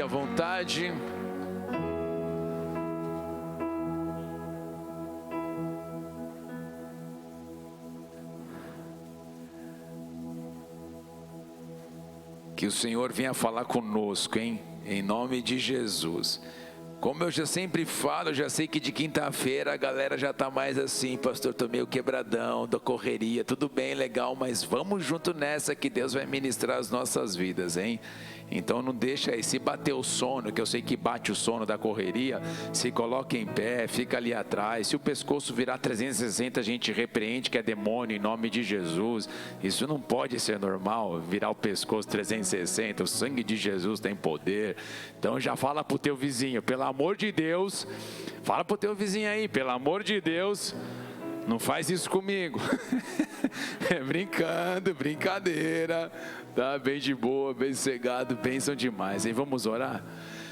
à vontade. Que o Senhor venha falar conosco, hein? Em nome de Jesus. Como eu já sempre falo, eu já sei que de quinta-feira a galera já está mais assim, pastor, estou meio quebradão, da correria, tudo bem, legal, mas vamos junto nessa que Deus vai ministrar as nossas vidas, hein? Então não deixa aí, se bater o sono, que eu sei que bate o sono da correria, se coloca em pé, fica ali atrás. Se o pescoço virar 360, a gente repreende que é demônio em nome de Jesus. Isso não pode ser normal, virar o pescoço 360, o sangue de Jesus tem poder. Então já fala pro teu vizinho, pelo amor de Deus, fala pro teu vizinho aí, pelo amor de Deus, não faz isso comigo. É brincando, brincadeira, tá bem de boa, bem sossegado, bênção demais, hein? Vamos orar?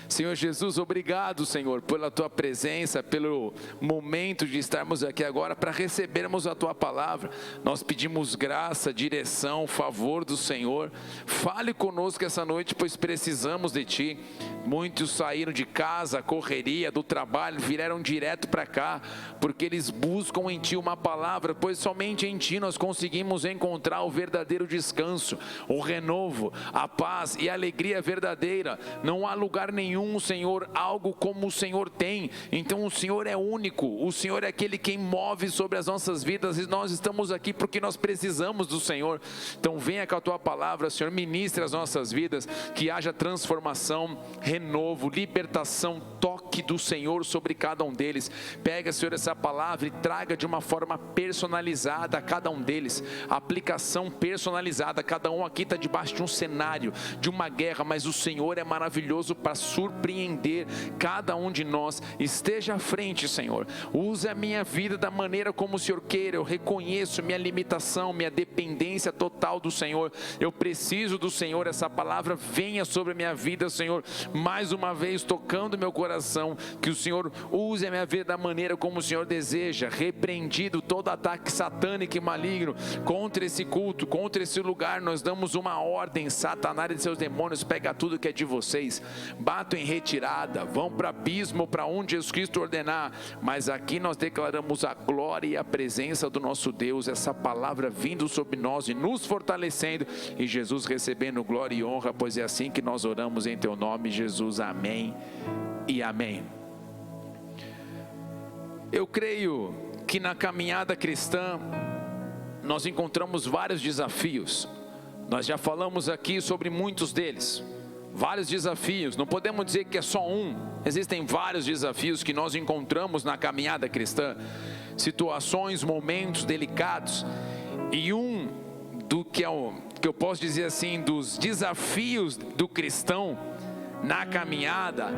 Senhor Jesus, obrigado, Senhor, pela Tua presença, pelo momento de estarmos aqui agora para recebermos a Tua palavra. Nós pedimos graça, direção, favor do Senhor. Fale conosco essa noite, pois precisamos de Ti. Muitos saíram de casa, correria, do trabalho, vieram direto para cá, porque eles buscam em Ti uma palavra, pois somente em Ti nós conseguimos encontrar o verdadeiro descanso, o renovo, a paz e a alegria verdadeira. Não há lugar nenhum, Senhor, algo como o Senhor tem. Então o Senhor é único, o Senhor é aquele quem move sobre as nossas vidas, e nós estamos aqui porque nós precisamos do Senhor. Então venha com a Tua palavra, Senhor, ministre as nossas vidas, que haja transformação, renovo, libertação, toque do Senhor sobre cada um deles. Pega, Senhor, essa palavra e traga de uma forma personalizada a cada um deles, aplicação personalizada. Cada um aqui está debaixo de um cenário, de uma guerra, mas o Senhor é maravilhoso para surpreender cada um de nós. Esteja à frente, Senhor, use a minha vida da maneira como o Senhor queira. Eu reconheço minha limitação, minha dependência total do Senhor. Eu preciso do Senhor. Essa palavra venha sobre a minha vida, Senhor, mais uma vez tocando meu coração. Que o Senhor use a minha vida da maneira como o Senhor deseja. Repreendido todo ataque satânico e maligno contra esse culto, contra esse lugar. Nós damos uma ordem: Satanás e seus demônios, pega tudo que é de vocês, batam em retirada, vão para o abismo, para onde Jesus Cristo ordenar. Mas aqui nós declaramos a glória e a presença do nosso Deus, essa palavra vindo sobre nós e nos fortalecendo, e Jesus recebendo glória e honra, pois é assim que nós oramos em Teu nome, Jesus. Amém e amém. Eu creio que na caminhada cristã nós encontramos vários desafios. Nós já falamos aqui sobre muitos deles, vários desafios. Não podemos dizer que é só um, existem vários desafios que nós encontramos na caminhada cristã, situações, momentos delicados. E um do que eu posso dizer assim, dos desafios do cristão na caminhada,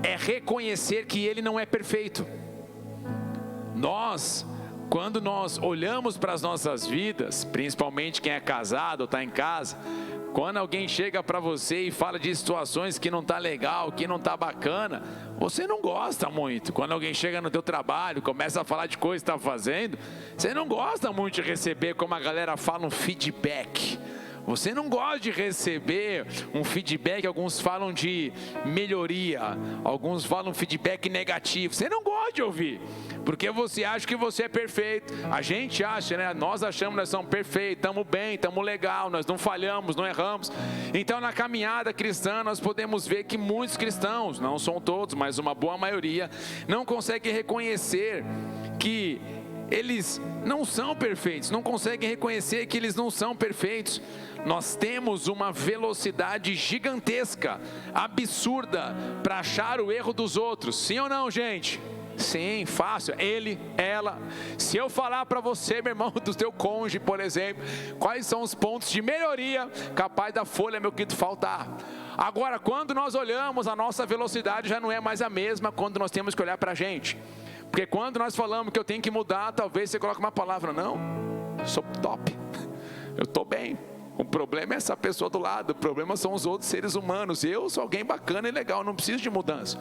é reconhecer que ele não é perfeito. Quando nós olhamos para as nossas vidas, principalmente quem é casado ou está em casa, quando alguém chega para você e fala de situações que não está legal, que não está bacana, você não gosta muito. Quando alguém chega no teu trabalho, começa a falar de coisas que está fazendo, você não gosta muito de receber, como a galera fala, um feedback. Você não gosta de receber um feedback. Alguns falam de melhoria, alguns falam feedback negativo. Você não gosta de ouvir, porque você acha que você é perfeito. A gente acha, né? Nós achamos que nós somos perfeitos, estamos bem, estamos legal, nós não falhamos, não erramos. Então na caminhada cristã nós podemos ver que muitos cristãos, não são todos, mas uma boa maioria, não conseguem reconhecer que eles não são perfeitos, não conseguem reconhecer que eles não são perfeitos. Nós temos uma velocidade gigantesca, absurda, para achar o erro dos outros. Sim ou não, gente? Sim, fácil. Ele, ela. Se eu falar para você, meu irmão, do teu cônjuge, por exemplo, quais são os pontos de melhoria, capaz da folha, meu querido, faltar. Agora, quando nós olhamos, a nossa velocidade já não é mais a mesma quando nós temos que olhar para a gente. Porque quando nós falamos que eu tenho que mudar, talvez você coloque uma palavra: não, sou top, eu estou bem. O problema é essa pessoa do lado, o problema são os outros seres humanos. Eu sou alguém bacana e legal, não preciso de mudança.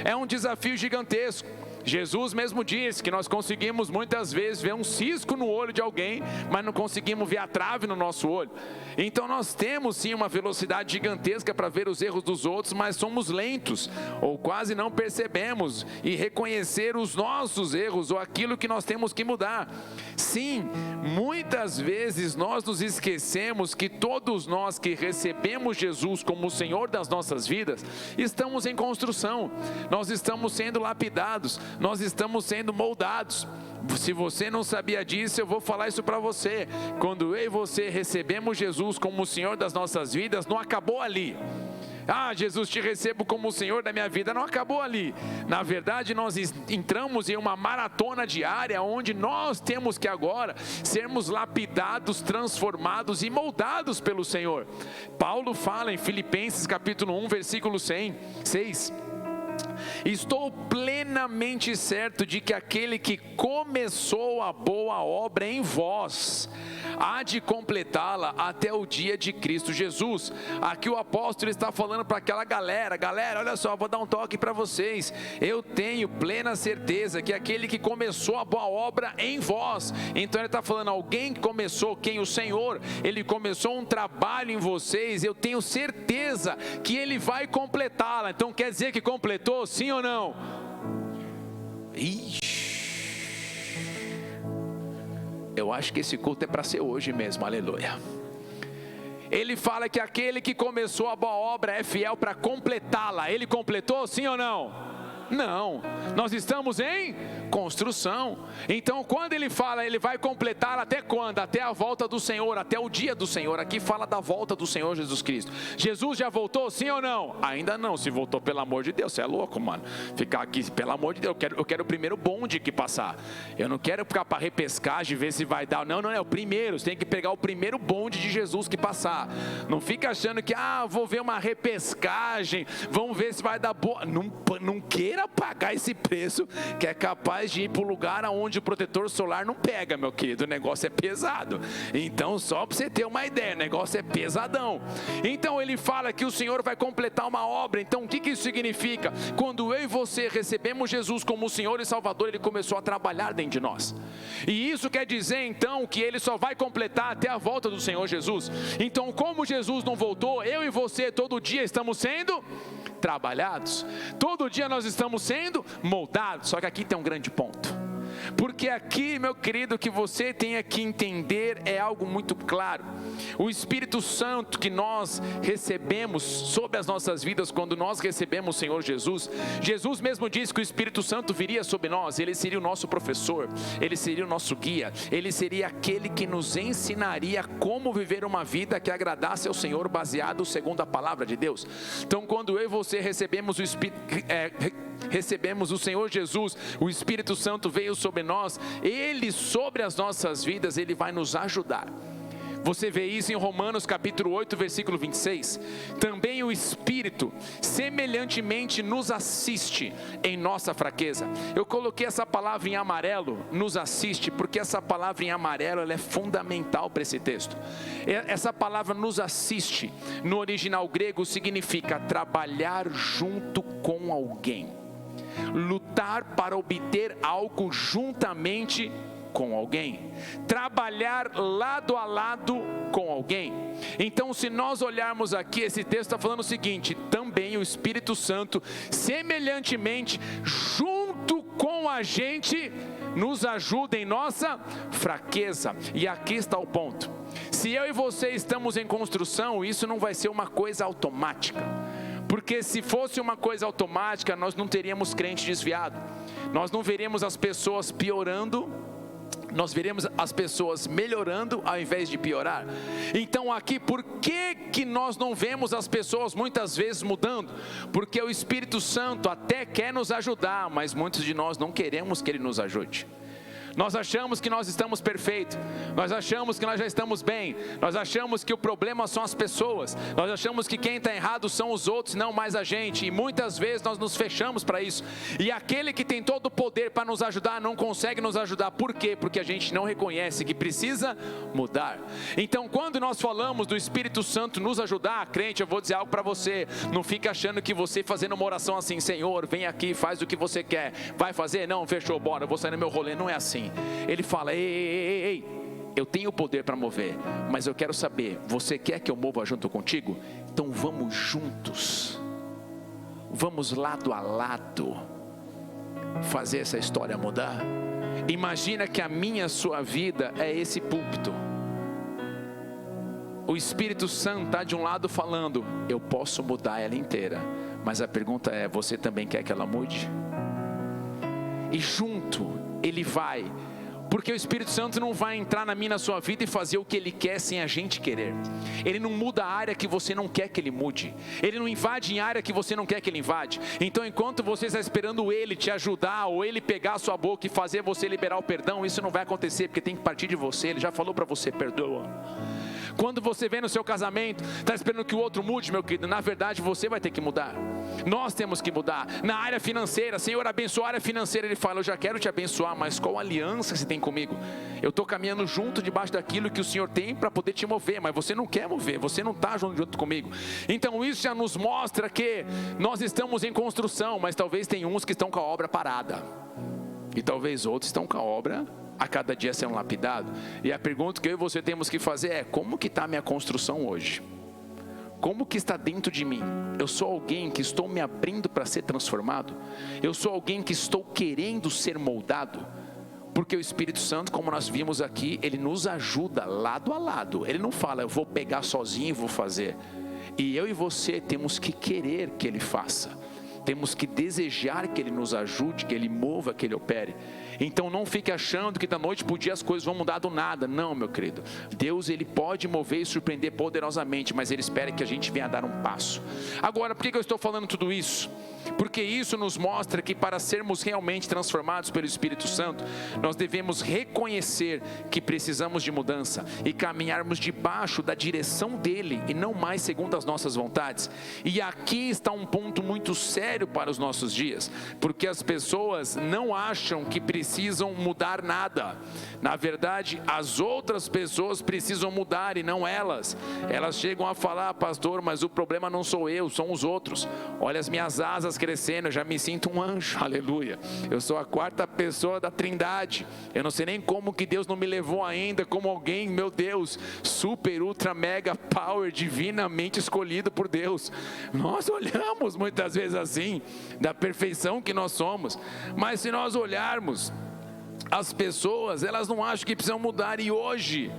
É um desafio gigantesco. Jesus mesmo disse que nós conseguimos muitas vezes ver um cisco no olho de alguém, mas não conseguimos ver a trave no nosso olho. Então nós temos sim uma velocidade gigantesca para ver os erros dos outros, mas somos lentos, ou quase não percebemos e reconhecer os nossos erros, ou aquilo que nós temos que mudar. Sim, muitas vezes nós nos esquecemos que todos nós que recebemos Jesus como o Senhor das nossas vidas, estamos em construção, nós estamos sendo lapidados, nós estamos sendo moldados. Se você não sabia disso, eu vou falar isso para você. Quando eu e você recebemos Jesus como o Senhor das nossas vidas, não acabou ali. Ah, Jesus, te recebo como o Senhor da minha vida. Não acabou ali. Na verdade, nós entramos em uma maratona diária, onde nós temos que agora sermos lapidados, transformados e moldados pelo Senhor. Paulo fala em Filipenses capítulo 1, versículo 6: estou plenamente certo de que aquele que começou a boa obra em vós há de completá-la até o dia de Cristo Jesus. Aqui o apóstolo está falando para aquela galera: olha só, vou dar um toque para vocês. Eu tenho plena certeza que aquele que começou a boa obra em vós. Então ele está falando, alguém que começou, quem? O Senhor. Ele começou um trabalho em vocês, eu tenho certeza que ele vai completá-la. Então quer dizer que completou, sim ou não? Ixi, eu acho que esse culto é para ser hoje mesmo, aleluia. Ele fala que aquele que começou a boa obra é fiel para completá-la. Ele completou, sim ou não? Não, nós estamos em construção. Então quando ele fala, ele vai completar até quando? Até a volta do Senhor, até o dia do Senhor. Aqui fala da volta do Senhor Jesus Cristo. Jesus já voltou, sim ou não? Ainda não. Se voltou, pelo amor de Deus, você é louco, mano. Ficar aqui, pelo amor de Deus, eu quero o primeiro bonde que passar. Eu não quero ficar para repescagem, ver se vai dar. Não, é o primeiro. Você tem que pegar o primeiro bonde de Jesus que passar. Não fica achando que, vou ver uma repescagem, vamos ver se vai dar boa. Não queira pagar esse preço, que é capaz de ir para o lugar onde o protetor solar não pega, meu querido. O negócio é pesado. Então, só para você ter uma ideia, o negócio é pesadão. Então ele fala que o Senhor vai completar uma obra. Então o que isso significa? Quando eu e você recebemos Jesus como o Senhor e Salvador, Ele começou a trabalhar dentro de nós. E isso quer dizer então que Ele só vai completar até a volta do Senhor Jesus. Então, como Jesus não voltou, eu e você todo dia estamos sendo trabalhados, todo dia nós estamos sendo moldados. Só que aqui tem um grande ponto, porque aqui, meu querido, que você tenha que entender é algo muito claro. O Espírito Santo que nós recebemos sobre as nossas vidas quando nós recebemos o Senhor Jesus, Jesus mesmo disse que o Espírito Santo viria sobre nós. Ele seria o nosso professor, ele seria o nosso guia, ele seria aquele que nos ensinaria como viver uma vida que agradasse ao Senhor, baseado segundo a palavra de Deus. Então quando eu e você recebemos recebemos o Senhor Jesus, o Espírito Santo veio sobre nós, Ele sobre as nossas vidas, Ele vai nos ajudar. Você vê isso em Romanos capítulo 8, versículo 26. Também o Espírito semelhantemente nos assiste em nossa fraqueza. Eu coloquei essa palavra em amarelo, nos assiste, porque essa palavra em amarelo ela é fundamental para esse texto. Essa palavra nos assiste, no original grego, significa trabalhar junto com alguém, lutar para obter algo juntamente com alguém, trabalhar lado a lado com alguém. Então, se nós olharmos aqui, esse texto está falando o seguinte: também o Espírito Santo semelhantemente junto com a gente nos ajuda em nossa fraqueza. E aqui está o ponto: se eu e você estamos em construção, isso não vai ser uma coisa automática. Porque se fosse uma coisa automática, nós não teríamos crente desviado, nós não veríamos as pessoas piorando, nós veremos as pessoas melhorando ao invés de piorar. Então aqui, por que nós não vemos as pessoas muitas vezes mudando? Porque o Espírito Santo até quer nos ajudar, mas muitos de nós não queremos que Ele nos ajude. Nós achamos que nós estamos perfeitos, nós achamos que nós já estamos bem, nós achamos que o problema são as pessoas, nós achamos que quem está errado são os outros, não mais a gente, e muitas vezes nós nos fechamos para isso, e aquele que tem todo o poder para nos ajudar, não consegue nos ajudar. Por quê? Porque a gente não reconhece que precisa mudar. Então quando nós falamos do Espírito Santo nos ajudar, crente, eu vou dizer algo para você, não fica achando que você fazendo uma oração assim, Senhor, vem aqui, faz o que você quer, vai fazer? Não, fechou, bora, eu vou sair no meu rolê. Não é assim. Ele fala, ei, eu tenho o poder para mover, mas eu quero saber, você quer que eu mova junto contigo? Então vamos juntos, vamos lado a lado, fazer essa história mudar. Imagina que a sua vida é esse púlpito. O Espírito Santo está de um lado falando, eu posso mudar ela inteira, mas a pergunta é, você também quer que ela mude? E junto ele vai, porque o Espírito Santo não vai entrar na sua vida e fazer o que Ele quer sem a gente querer. Ele não muda a área que você não quer que Ele mude. Ele não invade em área que você não quer que Ele invade. Então enquanto você está esperando Ele te ajudar, ou Ele pegar a sua boca e fazer você liberar o perdão, isso não vai acontecer, porque tem que partir de você. Ele já falou para você, perdoa. Quando você vem no seu casamento, está esperando que o outro mude, meu querido, na verdade você vai ter que mudar. Nós temos que mudar. Na área financeira, Senhor, abençoa a área financeira. Ele fala, eu já quero te abençoar, mas qual aliança você tem comigo? Eu estou caminhando junto debaixo daquilo que o Senhor tem para poder te mover, mas você não quer mover, você não está junto comigo. Então isso já nos mostra que nós estamos em construção, mas talvez tem uns que estão com a obra parada, e talvez outros estão com a obra a cada dia sendo lapidado. E a pergunta que eu e você temos que fazer é, como que está a minha construção hoje? Como que está dentro de mim? Eu sou alguém que estou me abrindo para ser transformado? Eu sou alguém que estou querendo ser moldado? Porque o Espírito Santo, como nós vimos aqui, ele nos ajuda lado a lado. Ele não fala, eu vou pegar sozinho e vou fazer. E eu e você temos que querer que ele faça. Temos que desejar que ele nos ajude, que ele mova, que ele opere. Então não fique achando que da noite para o dia as coisas vão mudar do nada. Não, meu querido. Deus, ele pode mover e surpreender poderosamente, mas ele espera que a gente venha a dar um passo. Agora, por que eu estou falando tudo isso? Porque isso nos mostra que para sermos realmente transformados pelo Espírito Santo, nós devemos reconhecer que precisamos de mudança e caminharmos debaixo da direção dele e não mais segundo as nossas vontades. E aqui está um ponto muito sério para os nossos dias, porque as pessoas não acham que precisam mudar nada. Na verdade, as outras pessoas precisam mudar e não elas. Elas chegam a falar, pastor, mas o problema não sou eu, são os outros. Olha as minhas asas crescendo, eu já me sinto um anjo, aleluia. Eu sou a quarta pessoa da Trindade. Eu não sei nem como que Deus não me levou ainda como alguém, meu Deus, super, ultra, mega, power, divinamente escolhido por Deus. Nós olhamos muitas vezes assim, da perfeição que nós somos, mas se nós olharmos, as pessoas, elas não acham que precisam mudar, e hoje,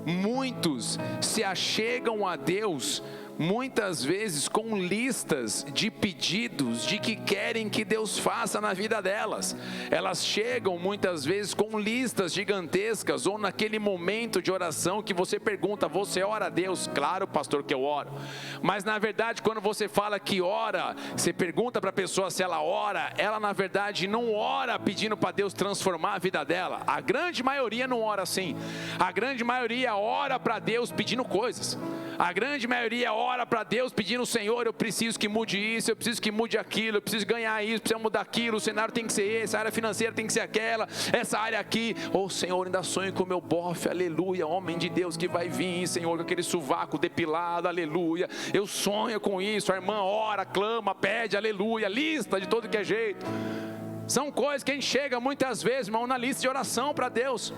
muitos se achegam a Deus, muitas vezes com listas de pedidos de que querem que Deus faça na vida delas. Elas chegam muitas vezes com listas gigantescas, ou naquele momento de oração que você pergunta, você ora a Deus? Claro, pastor, que eu oro. Mas na verdade, quando você fala que ora, você pergunta para a pessoa se ela ora, ela na verdade não ora pedindo para Deus transformar a vida dela. A grande maioria não ora assim. A grande maioria ora para Deus pedindo coisas. A grande maioria ora para Deus pedindo, Senhor, eu preciso que mude isso, eu preciso que mude aquilo, eu preciso ganhar isso, preciso mudar aquilo, o cenário tem que ser esse, a área financeira tem que ser aquela, essa área aqui. Oh Senhor, ainda sonho com o meu bofe, aleluia, homem de Deus que vai vir, Senhor, com aquele sovaco depilado, aleluia. Eu sonho com isso. A irmã ora, clama, pede, aleluia, lista de todo que é jeito. São coisas que a gente chega muitas vezes, irmão, na lista de oração para Deus.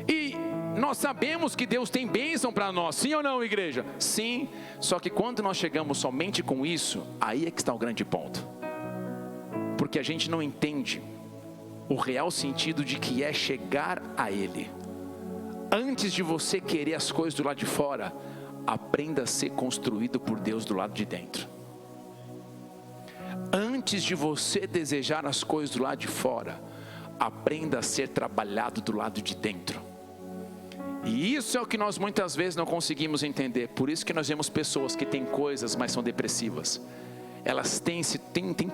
E nós sabemos que Deus tem bênção para nós, sim ou não, igreja? Sim, só que quando nós chegamos somente com isso, aí é que está o grande ponto. Porque a gente não entende o real sentido de que é chegar a Ele. Antes de você querer as coisas do lado de fora, aprenda a ser construído por Deus do lado de dentro. Antes de você desejar as coisas do lado de fora, aprenda a ser trabalhado do lado de dentro. E isso é o que nós muitas vezes não conseguimos entender. Por isso que nós vemos pessoas que têm coisas, mas são depressivas. elas têm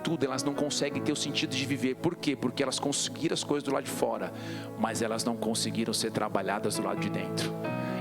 tudo, elas não conseguem ter o sentido de viver. Por quê? Porque elas conseguiram as coisas do lado de fora, mas elas não conseguiram ser trabalhadas do lado de dentro.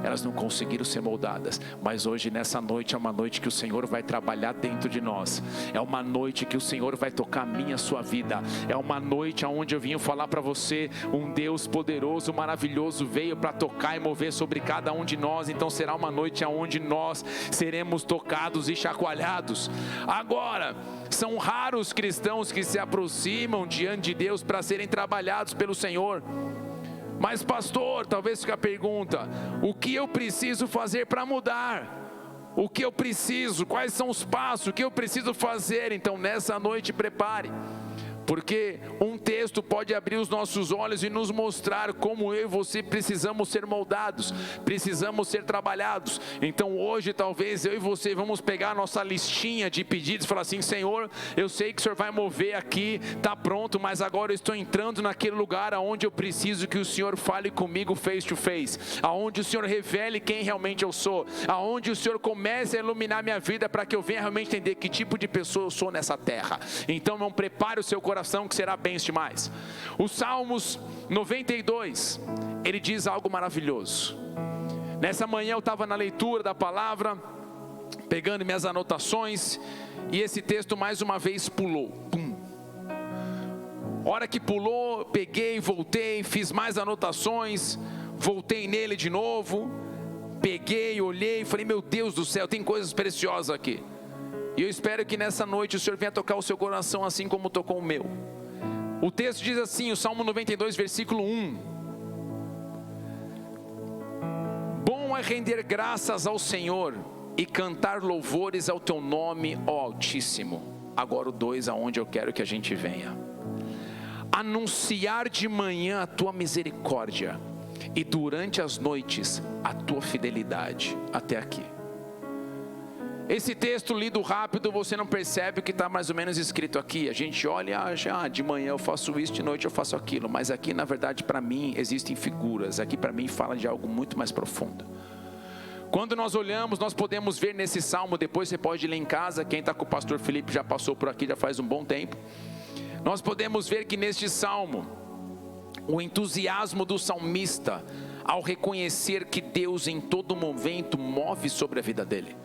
Elas não conseguiram ser moldadas. Mas hoje, nessa noite, é uma noite que o Senhor vai trabalhar dentro de nós. É uma noite que o Senhor vai tocar a minha, a sua vida. É uma noite onde eu vim falar para você, um Deus poderoso, maravilhoso, veio para tocar e mover sobre cada um de nós. Então será uma noite onde nós seremos tocados e chacoalhados. Agora, são raros cristãos que se aproximam diante de Deus para serem trabalhados pelo Senhor. Mas pastor, talvez fique a pergunta: o que eu preciso fazer para mudar? O que eu preciso? Quais são os passos? O que eu preciso fazer? Então nessa noite prepare, porque um texto pode abrir os nossos olhos e nos mostrar como eu e você precisamos ser moldados, precisamos ser trabalhados. Então hoje talvez eu e você vamos pegar a nossa listinha de pedidos e falar assim: Senhor, eu sei que o Senhor vai mover aqui, está pronto, mas agora eu estou entrando naquele lugar onde eu preciso que o Senhor fale comigo face to face, aonde o Senhor revele quem realmente eu sou, aonde o Senhor comece a iluminar minha vida para que eu venha realmente entender que tipo de pessoa eu sou nessa terra. Então não prepare o seu coração, que será bênção demais. O Salmos 92, ele diz algo maravilhoso. Nessa manhã eu estava na leitura da palavra, pegando minhas anotações, e esse texto mais uma vez pulou. Pum. Hora que pulou, peguei, voltei, fiz mais anotações, voltei nele de novo, peguei, olhei, falei: meu Deus do céu, tem coisas preciosas aqui. E eu espero que nessa noite o Senhor venha tocar o seu coração assim como tocou o meu. O texto diz assim, o Salmo 92, versículo 1. Bom é render graças ao Senhor e cantar louvores ao teu nome, ó Altíssimo. Agora o 2, aonde eu quero que a gente venha. Anunciar de manhã a tua misericórdia e durante as noites a tua fidelidade. Até aqui. Esse texto lido rápido, você não percebe o que está mais ou menos escrito aqui. A gente olha, já de manhã eu faço isso, de noite eu faço aquilo. Mas aqui na verdade para mim existem figuras. Aqui para mim fala de algo muito mais profundo. Quando nós olhamos, nós podemos ver nesse salmo, depois você pode ir lá em casa, quem está com o pastor Felipe já passou por aqui, já faz um bom tempo. Nós podemos ver que neste salmo, o entusiasmo do salmista, ao reconhecer que Deus em todo momento move sobre a vida dele.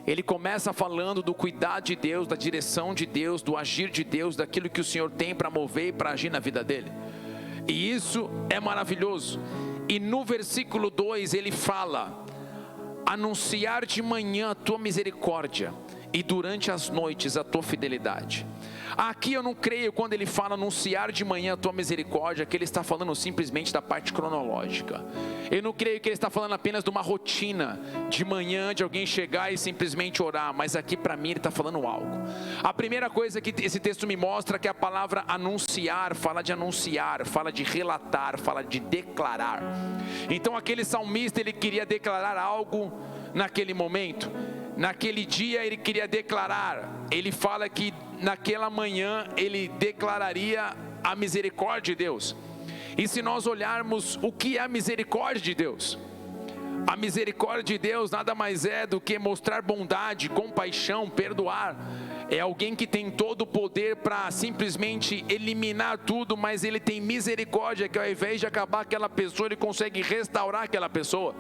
Ele começa falando do cuidado de Deus, da direção de Deus, do agir de Deus, daquilo que o Senhor tem para mover e para agir na vida dele. E isso é maravilhoso. E no versículo 2 ele fala: anunciar de manhã a tua misericórdia e durante as noites a tua fidelidade. Aqui eu não creio quando ele fala anunciar de manhã a tua misericórdia, que ele está falando simplesmente da parte cronológica. Eu não creio que ele está falando apenas de uma rotina de manhã, de alguém chegar e simplesmente orar, mas aqui para mim ele está falando algo. A primeira coisa que esse texto me mostra é que a palavra anunciar, fala de relatar, fala de declarar. Então aquele salmista, ele queria declarar algo naquele momento. Naquele dia ele queria declarar, ele fala que naquela manhã ele declararia a misericórdia de Deus. E se nós olharmos o que é a misericórdia de Deus, a misericórdia de Deus nada mais é do que mostrar bondade, compaixão, perdoar. É alguém que tem todo o poder para simplesmente eliminar tudo, mas ele tem misericórdia, que ao invés de acabar aquela pessoa, ele consegue restaurar aquela pessoa.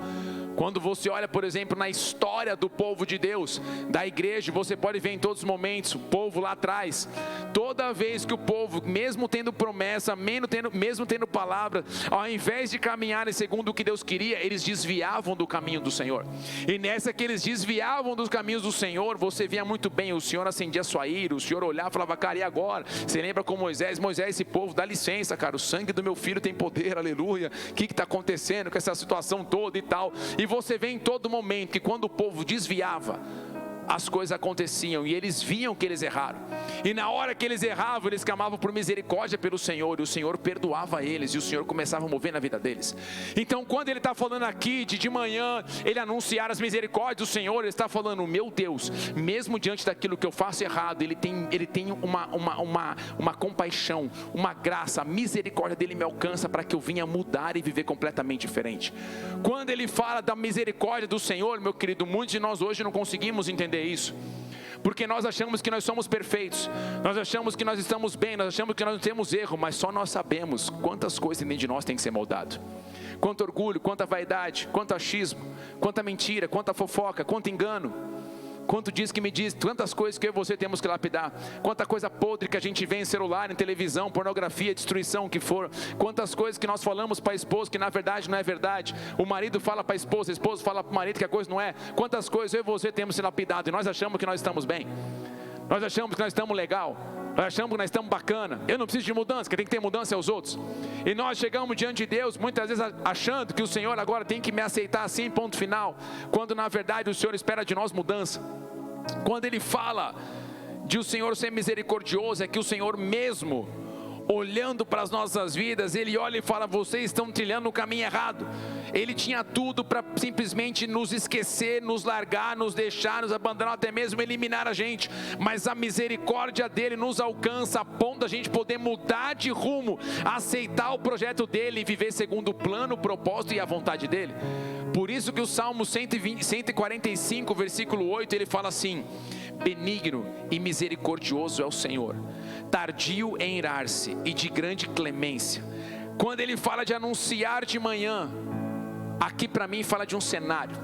Quando você olha, por exemplo, na história do povo de Deus, da igreja, você pode ver em todos os momentos, o povo lá atrás, toda vez que o povo, mesmo tendo promessa, mesmo tendo palavra, ao invés de caminharem segundo o que Deus queria, eles desviavam do caminho do Senhor. E nessa que eles desviavam dos caminhos do Senhor, você via muito bem, o Senhor acendia sua ira, o Senhor olhava e falava: cara, e agora? Você lembra com Moisés, esse povo, dá licença, cara, o sangue do meu filho tem poder, aleluia, o que está acontecendo com essa situação toda e tal. E você vê em todo momento que quando o povo desviava, as coisas aconteciam e eles viam que eles erraram. E na hora que eles erravam, eles clamavam por misericórdia pelo Senhor, e o Senhor perdoava eles, e o Senhor começava a mover na vida deles. Então quando ele está falando aqui de manhã, ele anunciar as misericórdias do Senhor, ele está falando: meu Deus, mesmo diante daquilo que eu faço errado, ele tem uma compaixão, uma graça, a misericórdia dele me alcança para que eu venha mudar e viver completamente diferente. Quando ele fala da misericórdia do Senhor, meu querido, muitos de nós hoje não conseguimos entender isso. porque nós achamos que nós somos perfeitos, nós achamos que nós estamos bem, nós achamos que nós não temos erro, mas só nós sabemos quantas coisas dentro de nós tem que ser moldado. Quanto orgulho, quanta vaidade, quanto achismo, quanta mentira, quanta fofoca, quanto engano, quanto diz que me diz, tantas coisas que eu e você temos que lapidar, quanta coisa podre que a gente vê em celular, em televisão, pornografia, destruição, o que for, quantas coisas que nós falamos para a esposa que na verdade não é verdade, o marido fala para a esposa fala para o marido que a coisa não é, quantas coisas eu e você temos que lapidado, e nós achamos que nós estamos bem, nós achamos que nós estamos legal, nós achamos que nós estamos bacana, eu não preciso de mudança, quem tem que ter mudança é os outros, e nós chegamos diante de Deus, muitas vezes achando que o Senhor agora tem que me aceitar assim, ponto final, quando na verdade o Senhor espera de nós mudança. Quando Ele fala de o Senhor ser misericordioso, é que o Senhor mesmo, olhando para as nossas vidas, Ele olha e fala, vocês estão trilhando o caminho errado. Ele tinha tudo para simplesmente nos esquecer, nos largar, nos deixar, nos abandonar, até mesmo eliminar a gente, mas a misericórdia dEle nos alcança a ponto da gente poder mudar de rumo, aceitar o projeto dEle e viver segundo o plano, o propósito e a vontade dEle. Por isso que o Salmo 145, versículo 8, ele fala assim, benigno e misericordioso é o Senhor, tardio em irar-se e de grande clemência. Quando ele fala de anunciar de manhã, aqui para mim fala de um cenário.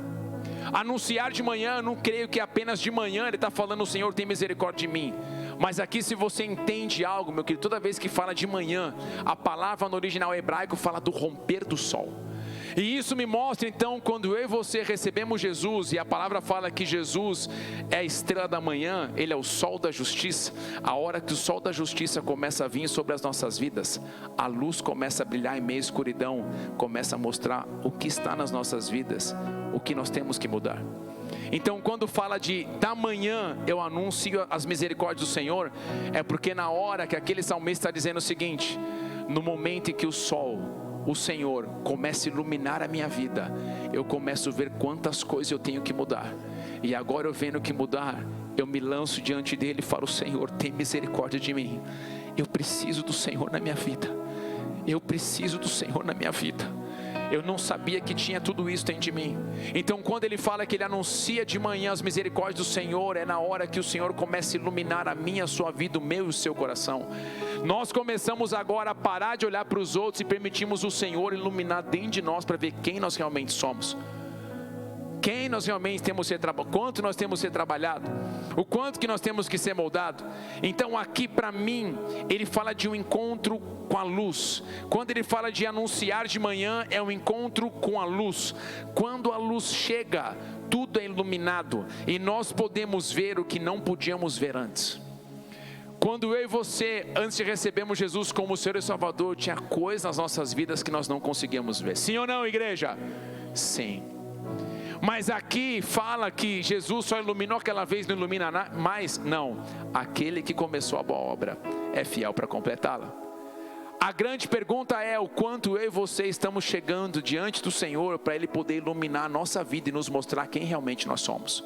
Anunciar de manhã, eu não creio que apenas de manhã ele está falando, o Senhor tem misericórdia de mim. Mas aqui, se você entende algo, meu querido, toda vez que fala de manhã, a palavra no original hebraico fala do romper do sol. E isso me mostra então, quando eu e você recebemos Jesus, e a palavra fala que Jesus é a estrela da manhã, Ele é o sol da justiça. A hora que o sol da justiça começa a vir sobre as nossas vidas, a luz começa a brilhar em meio à escuridão, começa a mostrar o que está nas nossas vidas, o que nós temos que mudar. Então quando fala de da manhã eu anuncio as misericórdias do Senhor, é porque na hora que aquele salmista está dizendo o seguinte, no momento em que o sol, o Senhor começa a iluminar a minha vida, eu começo a ver quantas coisas eu tenho que mudar, e agora eu vendo que mudar, eu me lanço diante dele e falo, Senhor, tem misericórdia de mim, eu preciso do Senhor na minha vida, eu preciso do Senhor na minha vida, eu não sabia que tinha tudo isso dentro de mim. Então quando ele fala que ele anuncia de manhã as misericórdias do Senhor, é na hora que o Senhor começa a iluminar a minha, a sua vida, o meu e o seu coração. Nós começamos agora a parar de olhar para os outros e permitimos o Senhor iluminar dentro de nós para ver quem nós realmente somos, quem nós realmente temos que ser trabalhado, quanto nós temos que ser trabalhado, o quanto que nós temos que ser moldado. Então aqui para mim, ele fala de um encontro com a luz. Quando ele fala de anunciar de manhã, é um encontro com a luz. Quando a luz chega, tudo é iluminado, e nós podemos ver o que não podíamos ver antes. Quando eu e você, antes de recebermos Jesus como Senhor e Salvador, tinha coisas nas nossas vidas que nós não conseguíamos ver. Sim ou não, igreja? Sim. Mas aqui fala que Jesus só iluminou aquela vez, não ilumina mais? Não, aquele que começou a boa obra é fiel para completá-la. A grande pergunta é o quanto eu e você estamos chegando diante do Senhor para Ele poder iluminar a nossa vida e nos mostrar quem realmente nós somos.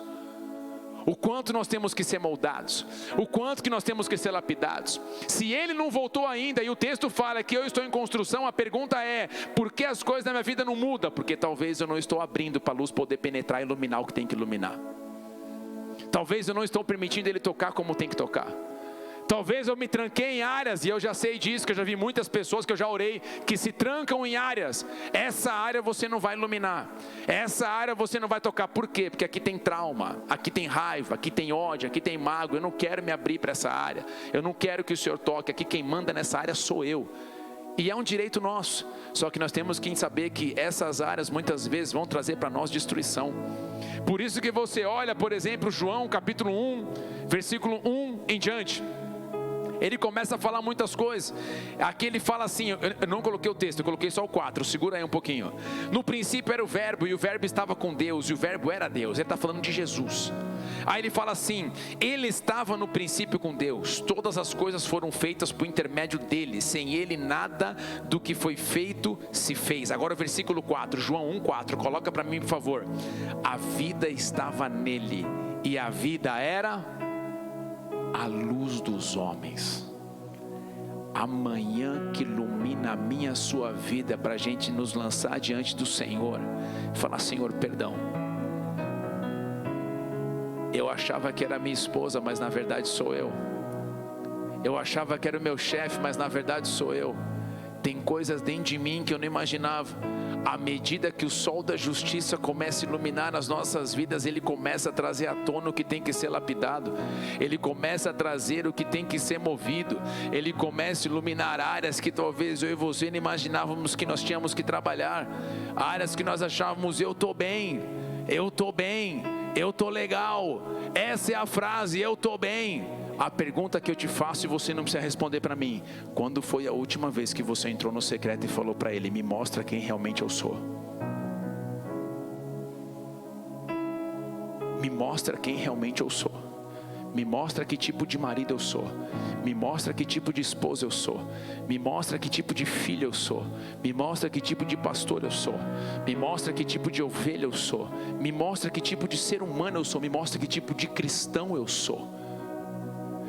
O quanto nós temos que ser moldados, o quanto que nós temos que ser lapidados. Se Ele não voltou ainda, e o texto fala que eu estou em construção, a pergunta é, por que as coisas na minha vida não mudam? Porque talvez eu não estou abrindo para a luz poder penetrar e iluminar o que tem que iluminar. Talvez eu não estou permitindo Ele tocar como tem que tocar. Talvez eu me tranquei em áreas, e eu já sei disso, que eu já vi muitas pessoas que eu já orei, que se trancam em áreas. Essa área você não vai iluminar, essa área você não vai tocar. Por quê? Porque aqui tem trauma, aqui tem raiva, aqui tem ódio, aqui tem mágoa. Eu não quero me abrir para essa área, eu não quero que o Senhor toque. Aqui quem manda nessa área sou eu. E é um direito nosso, só que nós temos que saber que essas áreas muitas vezes vão trazer para nós destruição. Por isso que você olha, por exemplo, João capítulo 1, versículo 1 em diante. Ele começa a falar muitas coisas. Aqui ele fala assim, eu não coloquei o texto, eu coloquei só o 4, segura aí um pouquinho. No princípio era o verbo, e o verbo estava com Deus, e o verbo era Deus. Ele está falando de Jesus. Aí ele fala assim, ele estava no princípio com Deus, todas as coisas foram feitas por intermédio dele, sem ele nada do que foi feito se fez. Agora o versículo 4, João 1,4, coloca para mim por favor. A vida estava nele, e a vida era a luz dos homens. Amanhã que ilumina a minha, a sua vida, para a gente nos lançar diante do Senhor, falar, Senhor, perdão, Eu achava que era minha esposa, mas na verdade sou eu. Eu achava que era o meu chefe, mas na verdade sou eu. Tem coisas dentro de mim que eu não imaginava. À medida que o sol da justiça começa a iluminar as nossas vidas, ele começa a trazer à tona o que tem que ser lapidado, ele começa a trazer o que tem que ser movido, ele começa a iluminar áreas que talvez eu e você não imaginávamos que nós tínhamos que trabalhar, áreas que nós achávamos, eu estou bem, eu estou bem, eu estou legal. Essa é a frase, eu estou bem. A pergunta que eu te faço e você não precisa responder para mim: quando foi a última vez que você entrou no secreto e falou para ele, me mostra quem realmente eu sou? Me mostra quem realmente eu sou. Me mostra que tipo de marido eu sou. Me mostra que tipo de esposa eu sou. Me mostra que tipo de filho eu sou. Me mostra que tipo de pastor eu sou. Me mostra que tipo de ovelha eu sou. Me mostra que tipo de ser humano eu sou. Me mostra que tipo de cristão eu sou.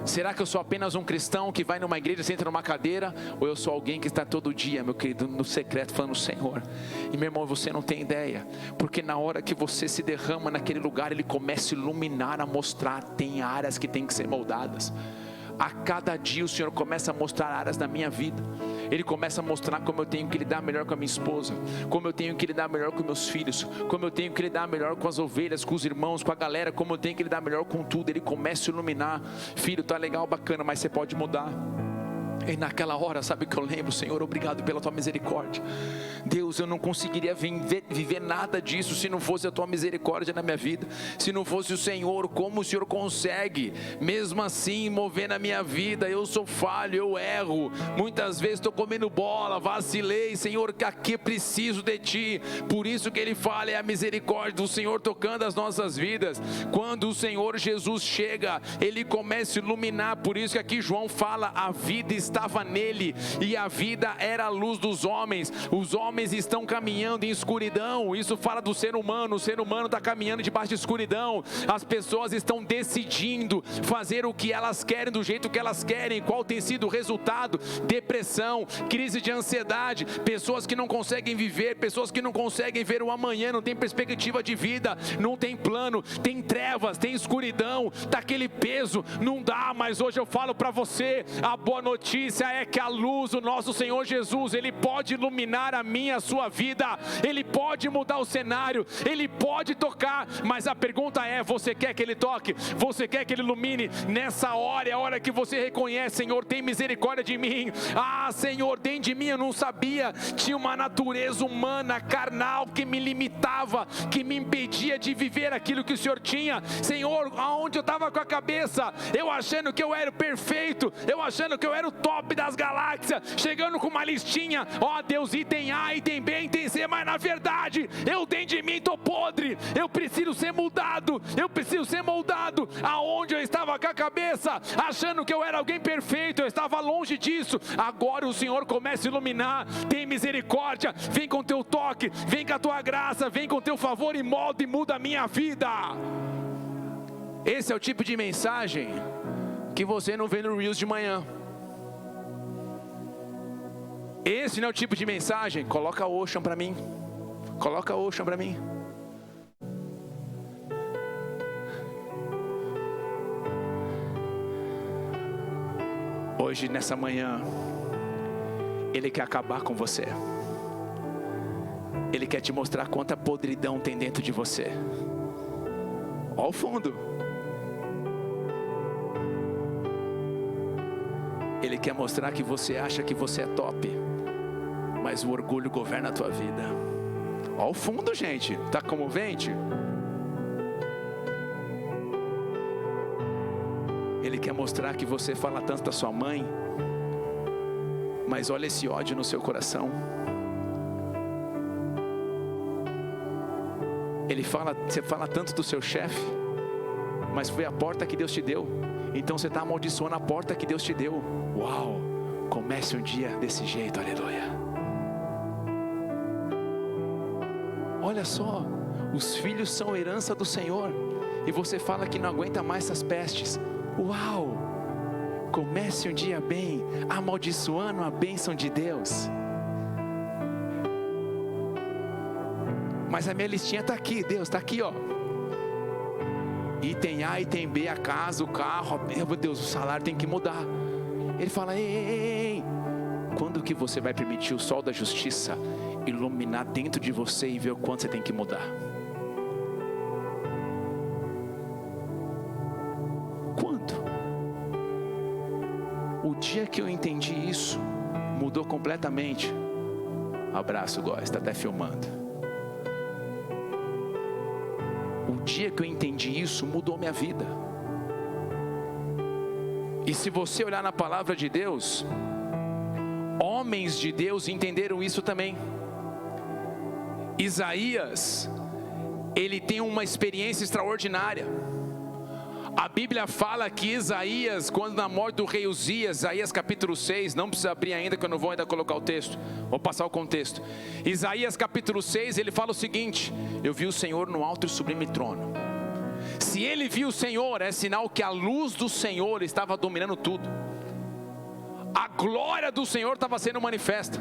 Será que eu sou apenas um cristão que vai numa igreja, senta numa cadeira? Ou eu sou alguém que está todo dia, meu querido, no secreto falando Senhor? E meu irmão, você não tem ideia, porque na hora que você se derrama naquele lugar, ele começa a iluminar, a mostrar, tem áreas que tem que ser moldadas. A cada dia o Senhor começa a mostrar áreas da minha vida. Ele começa a mostrar como eu tenho que lidar melhor com a minha esposa, como eu tenho que lidar melhor com meus filhos, como eu tenho que lidar melhor com as ovelhas, com os irmãos, com a galera, como eu tenho que lidar melhor com tudo. Ele começa a iluminar. Filho, tá legal, bacana, mas você pode mudar. E naquela hora, sabe o que eu lembro? Senhor, obrigado pela tua misericórdia. Deus, eu não conseguiria viver nada disso se não fosse a tua misericórdia na minha vida. Se não fosse o Senhor, como o Senhor consegue mesmo assim mover na minha vida? Eu sou falho, eu erro, muitas vezes estou comendo bola, vacilei. Senhor, que aqui preciso de ti. Por isso que ele fala, é a misericórdia do Senhor tocando as nossas vidas. Quando o Senhor Jesus chega, ele começa a iluminar. Por isso que aqui João fala, a vida estava nele e a vida era a luz dos homens. Os homens estão caminhando em escuridão. Isso fala do ser humano. O ser humano está caminhando debaixo de escuridão. As pessoas estão decidindo fazer o que elas querem, do jeito que elas querem. Qual tem sido o resultado? Depressão, crise de ansiedade, pessoas que não conseguem viver, pessoas que não conseguem ver o amanhã, não tem perspectiva de vida, não tem plano, tem trevas, tem escuridão, está aquele peso, não dá. Mas hoje eu falo para você, a boa notícia é que a luz do nosso Senhor Jesus, ele pode iluminar a minha, a sua vida, ele pode mudar o cenário, ele pode tocar. Mas a pergunta é, você quer que ele toque? Você quer que ele ilumine? Nessa hora é a hora que você reconhece, Senhor, tem misericórdia de mim. Ah, Senhor, dentro de mim eu não sabia, tinha uma natureza humana, carnal, que me limitava, que me impedia de viver aquilo que o Senhor tinha. Senhor, aonde eu estava com a cabeça, eu achando que eu era perfeito, eu achando que eu era o top das galáxias, chegando com uma listinha, ó Deus, item A, item B, item C, mas na verdade, eu dentro de mim estou podre, eu preciso ser mudado, eu preciso ser moldado. Aonde eu estava com a cabeça, achando que eu era alguém perfeito, eu estava longe disso. Agora o Senhor começa a iluminar, tem misericórdia, vem com teu toque, vem com a tua graça, vem com teu favor e molda e muda a minha vida. Esse é o tipo de mensagem que você não vê no Reels de manhã. Esse não é o tipo de mensagem. Coloca o Ocean para mim. Coloca o Ocean para mim. Hoje, nessa manhã, Ele quer acabar com você. Ele quer te mostrar quanta podridão tem dentro de você. Olha o fundo. Ele quer mostrar que você acha que você é top, mas o orgulho governa a tua vida. Olha o fundo, gente. Está comovente? Ele quer mostrar que você fala tanto da sua mãe, mas olha esse ódio no seu coração. Você fala tanto do seu chefe, mas foi a porta que Deus te deu. Então você está amaldiçoando a porta que Deus te deu. Uau! Comece um dia desse jeito, aleluia. Olha só, os filhos são herança do Senhor, e você fala que não aguenta mais essas pestes. Uau! Comece um dia bem, amaldiçoando a bênção de Deus. Mas a minha listinha está aqui, Deus, está aqui, ó. item A, item B, a casa, o carro, meu Deus, o salário tem que mudar. Ele fala: ei, quando que você vai permitir o sol da justiça iluminar dentro de você e ver o quanto você tem que mudar? Quando? O dia que eu entendi isso, mudou completamente. Abraço, Góis, está até filmando. O dia que eu entendi isso, mudou minha vida. E se você olhar na palavra de Deus, homens de Deus entenderam isso também. Isaías, ele tem uma experiência extraordinária. A Bíblia fala que Isaías, quando na morte do rei Uzias, Isaías capítulo 6, não precisa abrir ainda que eu não vou ainda colocar o texto, vou passar o contexto. Isaías capítulo 6, ele fala o seguinte: eu vi o Senhor no alto e sublime trono. Se ele viu o Senhor, é sinal que a luz do Senhor estava dominando tudo. A glória do Senhor estava sendo manifesta.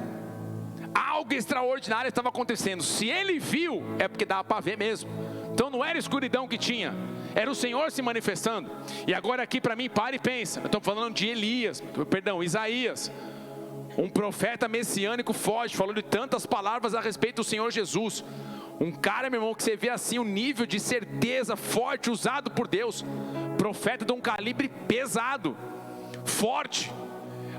Algo extraordinário estava acontecendo. Se ele viu, é porque dava para ver mesmo. Então não era escuridão que tinha, era o Senhor se manifestando. E agora aqui para mim, para e pensa. Eu estou falando de Isaías, um profeta messiânico forte, falou de tantas palavras a respeito do Senhor Jesus. Um cara, meu irmão, que você vê assim o nível de certeza forte usado por Deus. Profeta de um calibre pesado, forte.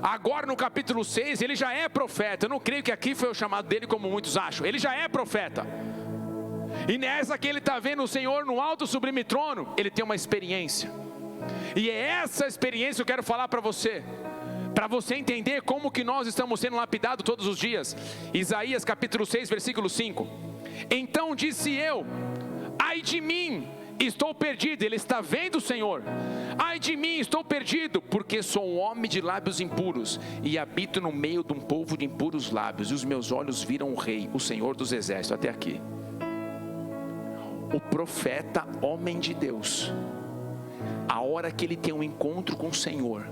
Agora no capítulo 6 ele já é profeta. Eu não creio que aqui foi o chamado dele como muitos acham. Ele já é profeta. E nessa que ele está vendo o Senhor no alto sublime trono, ele tem uma experiência. E é essa experiência que eu quero falar para você entender como que nós estamos sendo lapidados todos os dias. Isaías capítulo 6 versículo 5. Então disse eu: ai de mim, estou perdido. Ele está vendo o Senhor. Ai de mim, estou perdido, porque sou um homem de lábios impuros e habito no meio de um povo de impuros lábios, e os meus olhos viram o Rei, o Senhor dos exércitos. Até aqui. O profeta, homem de Deus, a hora que ele tem um encontro com o Senhor,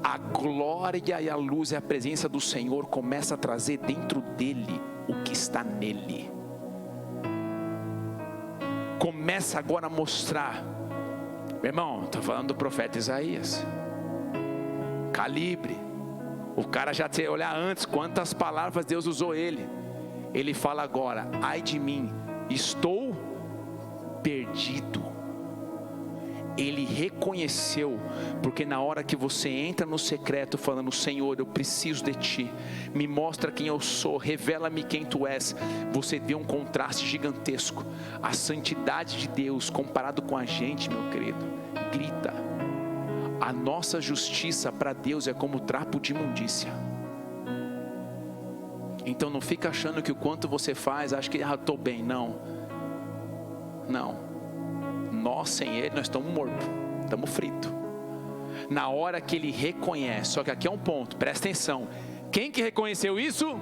a glória e a luz e a presença do Senhor começa a trazer dentro dele o que está nele. Começa agora a mostrar. Meu irmão, estou falando do profeta Isaías. Calibre. O cara já te olhar antes quantas palavras Deus usou ele. Ele fala agora: ai de mim, estou perdido. Ele reconheceu, porque na hora que você entra no secreto falando: Senhor, eu preciso de Ti, me mostra quem eu sou, revela-me quem Tu és, você vê um contraste gigantesco. A santidade de Deus comparado com a gente, meu querido, grita. A nossa justiça para Deus é como trapo de imundícia. Então não fica achando que o quanto você faz, acho que estou bem. Não. Nós sem Ele, nós estamos mortos, estamos fritos. Na hora que Ele reconhece, só que aqui é um ponto, presta atenção. Quem que reconheceu isso?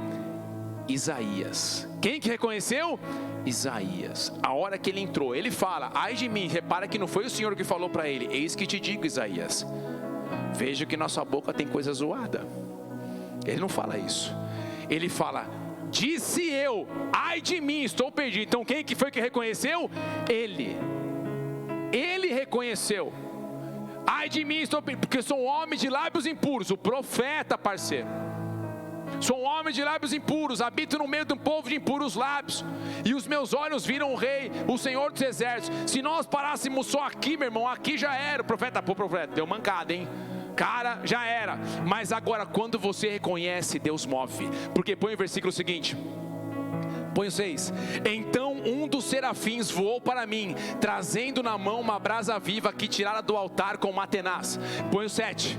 Isaías. Quem que reconheceu? Isaías. A hora que ele entrou, ele fala: ai de mim. Repara que não foi o Senhor que falou para ele: eis que te digo, Isaías, veja que nossa boca tem coisa zoada. Ele não fala isso. Ele fala: disse eu, ai de mim, estou perdido. Então quem que foi que reconheceu? Ele reconheceu. Ai de mim, estou perdido, porque sou um homem de lábios impuros. O profeta, parceiro, sou um homem de lábios impuros, habito no meio de um povo de impuros lábios, e os meus olhos viram o Rei, o Senhor dos exércitos. Se nós parássemos só aqui, meu irmão, aqui já era. O profeta, deu mancada, hein? Cara, já era. Mas agora, quando você reconhece, Deus move. Porque põe o versículo seguinte, põe o 6. Então um dos serafins voou para mim, trazendo na mão uma brasa viva que tirara do altar com uma tenaz. Põe o 7.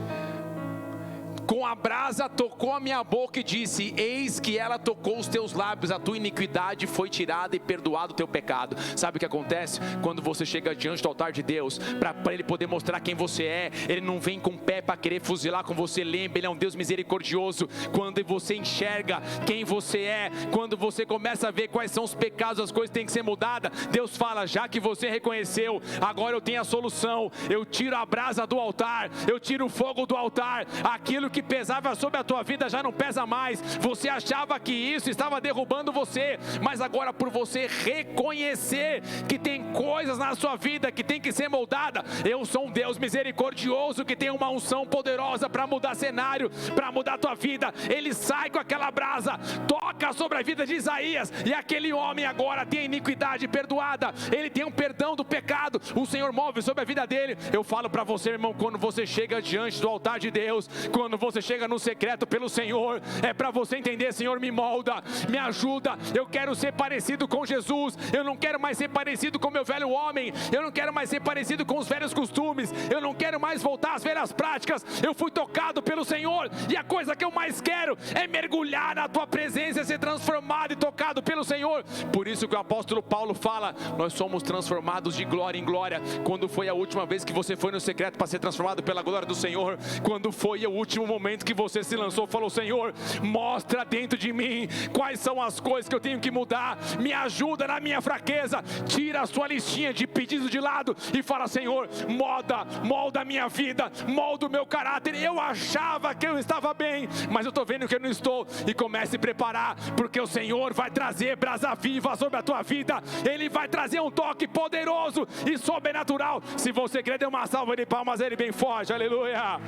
Com a brasa tocou a minha boca e disse: eis que ela tocou os teus lábios, a tua iniquidade foi tirada e perdoado o teu pecado. Sabe o que acontece? Quando você chega diante do altar de Deus, para Ele poder mostrar quem você é, Ele não vem com o pé para querer fuzilar com você. Lembra, Ele é um Deus misericordioso. Quando você enxerga quem você é, quando você começa a ver quais são os pecados, as coisas têm que ser mudadas, Deus fala: já que você reconheceu, agora eu tenho a solução. Eu tiro a brasa do altar, eu tiro o fogo do altar, aquilo que que pesava sobre a tua vida já não pesa mais. Você achava que isso estava derrubando você, mas agora, por você reconhecer que tem coisas na sua vida que tem que ser moldada, eu sou um Deus misericordioso que tem uma unção poderosa para mudar cenário, para mudar a tua vida. Ele sai com aquela brasa, toca sobre a vida de Isaías, e aquele homem agora tem a iniquidade perdoada, ele tem um perdão do pecado, o Senhor move sobre a vida dele. Eu falo para você, irmão, quando você chega diante do altar de Deus, quando você chega no secreto pelo Senhor, é para você entender: Senhor, me molda, me ajuda, eu quero ser parecido com Jesus, eu não quero mais ser parecido com o meu velho homem, eu não quero mais ser parecido com os velhos costumes, eu não quero mais voltar às velhas práticas. Eu fui tocado pelo Senhor, e a coisa que eu mais quero é mergulhar na tua presença, ser transformado e tocado pelo Senhor. Por isso que o apóstolo Paulo fala: nós somos transformados de glória em glória. Quando foi a última vez que você foi no secreto para ser transformado pela glória do Senhor? Quando foi o último momento que você se lançou e falou: Senhor, mostra dentro de mim quais são as coisas que eu tenho que mudar, me ajuda na minha fraqueza. Tira a sua listinha de pedidos de lado e fala: Senhor, molda a minha vida, molda o meu caráter. Eu achava que eu estava bem, mas eu estou vendo que eu não estou. E comece a se preparar, porque o Senhor vai trazer brasa viva sobre a tua vida. Ele vai trazer um toque poderoso e sobrenatural. Se você quer, dê uma salva de palmas a Ele bem forte. Aleluia.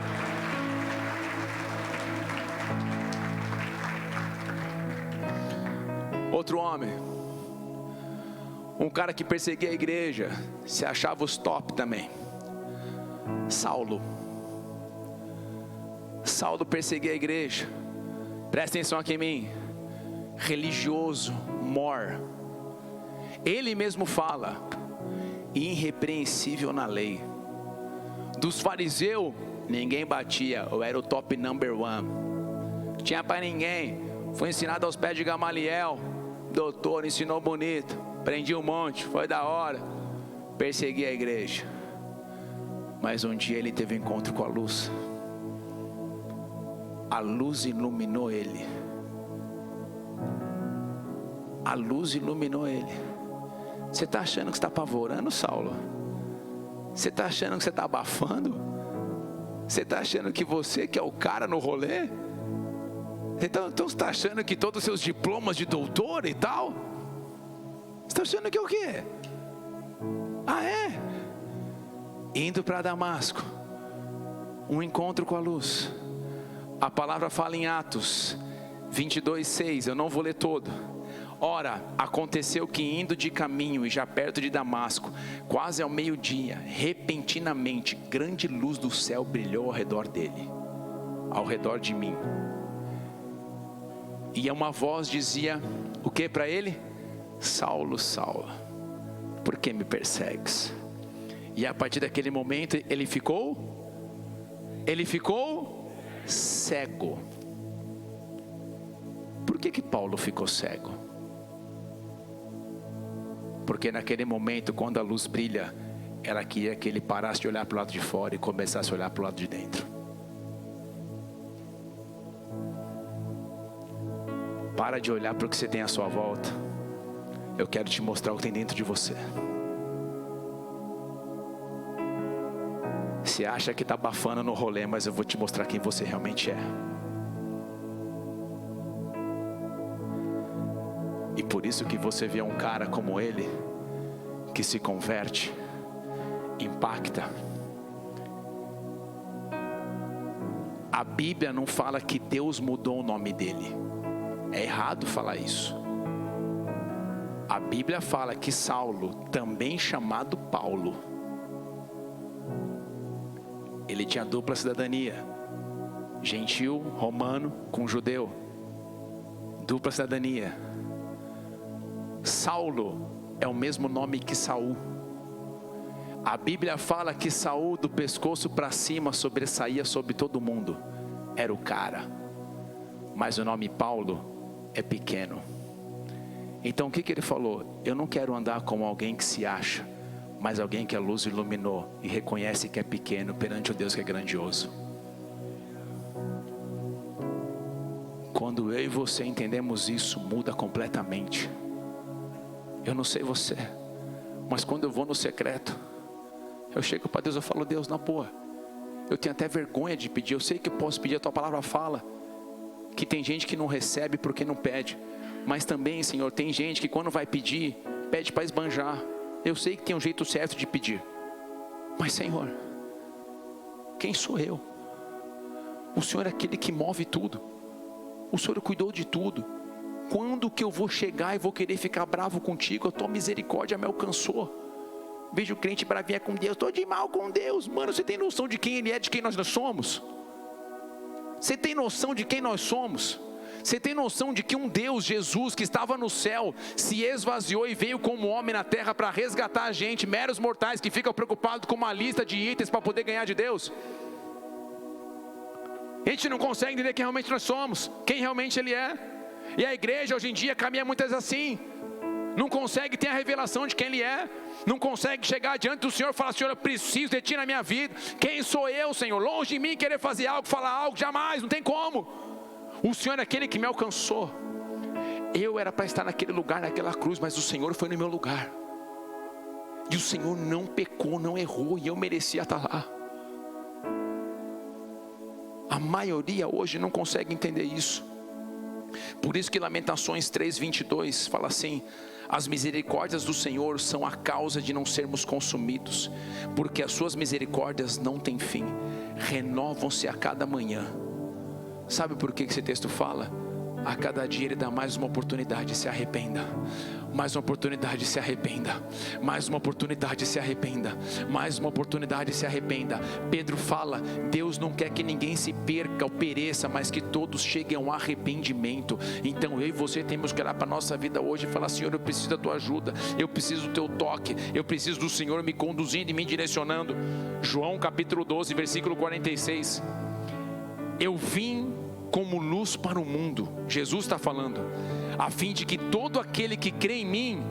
Outro homem, um cara que perseguia a igreja, se achava os top também. Saulo perseguia a igreja. Presta atenção aqui em mim. Religioso, ele mesmo fala: irrepreensível na lei. Dos fariseus, ninguém batia, eu era o top number one. Tinha para ninguém. Foi ensinado aos pés de Gamaliel. Doutor, ensinou bonito, prendi um monte, foi da hora. Persegui a igreja. Mas um dia ele teve um encontro com a luz. A luz iluminou ele. A luz iluminou ele. Você está achando que você está apavorando, Saulo? Você está achando que você está abafando? Você está achando que você que é o cara no rolê? Então você está achando que todos os seus diplomas de doutor e tal? Você está achando que é o quê? Ah, é? Indo para Damasco, um encontro com a luz. A palavra fala em Atos 22:6, eu não vou ler todo. Ora, aconteceu que indo de caminho e já perto de Damasco, quase ao meio-dia, repentinamente, grande luz do céu brilhou ao redor dele, ao redor de mim. E uma voz dizia, o que para ele? Saulo, Saulo, por que me persegues? E a partir daquele momento ele ficou cego. Por que Paulo ficou cego? Porque naquele momento, quando a luz brilha, ela queria que ele parasse de olhar para o lado de fora e começasse a olhar para o lado de dentro. Para de olhar para o que você tem à sua volta. Eu quero te mostrar o que tem dentro de você. Você acha que está abafando no rolê, mas eu vou te mostrar quem você realmente é. E por isso que você vê um cara como ele, que se converte, impacta. A Bíblia não fala que Deus mudou o nome dele. É errado falar isso. A Bíblia fala que Saulo, também chamado Paulo, ele tinha dupla cidadania, gentil, romano com judeu, dupla cidadania. Saulo é o mesmo nome que Saul. A Bíblia fala que Saul, do pescoço para cima, sobressaía sobre todo mundo, era o cara. Mas o nome Paulo é pequeno. Então o que ele falou? Eu não quero andar como alguém que se acha, mas alguém que a luz iluminou e reconhece que é pequeno perante o Deus que é grandioso. Quando eu e você entendemos isso, muda completamente. Eu não sei você, mas quando eu vou no secreto, eu chego para Deus, eu falo, Deus, na boa, eu tenho até vergonha de pedir. Eu sei que eu posso pedir, a tua palavra fala que tem gente que não recebe porque não pede. Mas também, Senhor, tem gente que quando vai pedir, pede para esbanjar. Eu sei que tem um jeito certo de pedir. Mas, Senhor, quem sou eu? O Senhor é aquele que move tudo. O Senhor cuidou de tudo. Quando que eu vou chegar e vou querer ficar bravo contigo? A tua misericórdia me alcançou. Vejo o crente bravinha com Deus, estou de mal com Deus. Mano, você tem noção de quem Ele é, de quem nós somos? Você tem noção de quem nós somos? Você tem noção de que um Deus, Jesus, que estava no céu, se esvaziou e veio como homem na terra para resgatar a gente, meros mortais que ficam preocupados com uma lista de itens para poder ganhar de Deus? A gente não consegue entender quem realmente nós somos, quem realmente Ele é. E a igreja hoje em dia caminha muitas assim. Não consegue ter a revelação de quem Ele é. Não consegue chegar diante do Senhor e falar: Senhor, eu preciso de Ti na minha vida. Quem sou eu, Senhor? Longe de mim querer fazer algo, falar algo, jamais, não tem como. O Senhor é aquele que me alcançou. Eu era para estar naquele lugar, naquela cruz, mas o Senhor foi no meu lugar. E o Senhor não pecou, não errou, e eu merecia estar lá. A maioria hoje não consegue entender isso. Por isso que Lamentações 3:22 fala assim: as misericórdias do Senhor são a causa de não sermos consumidos, porque as suas misericórdias não têm fim, renovam-se a cada manhã. Sabe por que esse texto fala? A cada dia Ele dá mais uma oportunidade, se arrependa. Mais uma oportunidade, se arrependa. Mais uma oportunidade, se arrependa. Mais uma oportunidade, se arrependa. Pedro fala: Deus não quer que ninguém se perca ou pereça, mas que todos cheguem a um arrependimento. Então eu e você temos que olhar para a nossa vida hoje e falar: Senhor, eu preciso da Tua ajuda, eu preciso do Teu toque, eu preciso do Senhor me conduzindo e me direcionando. João capítulo 12, versículo 46. Eu vim como luz para o mundo, Jesus está falando, a fim de que todo aquele que crê em mim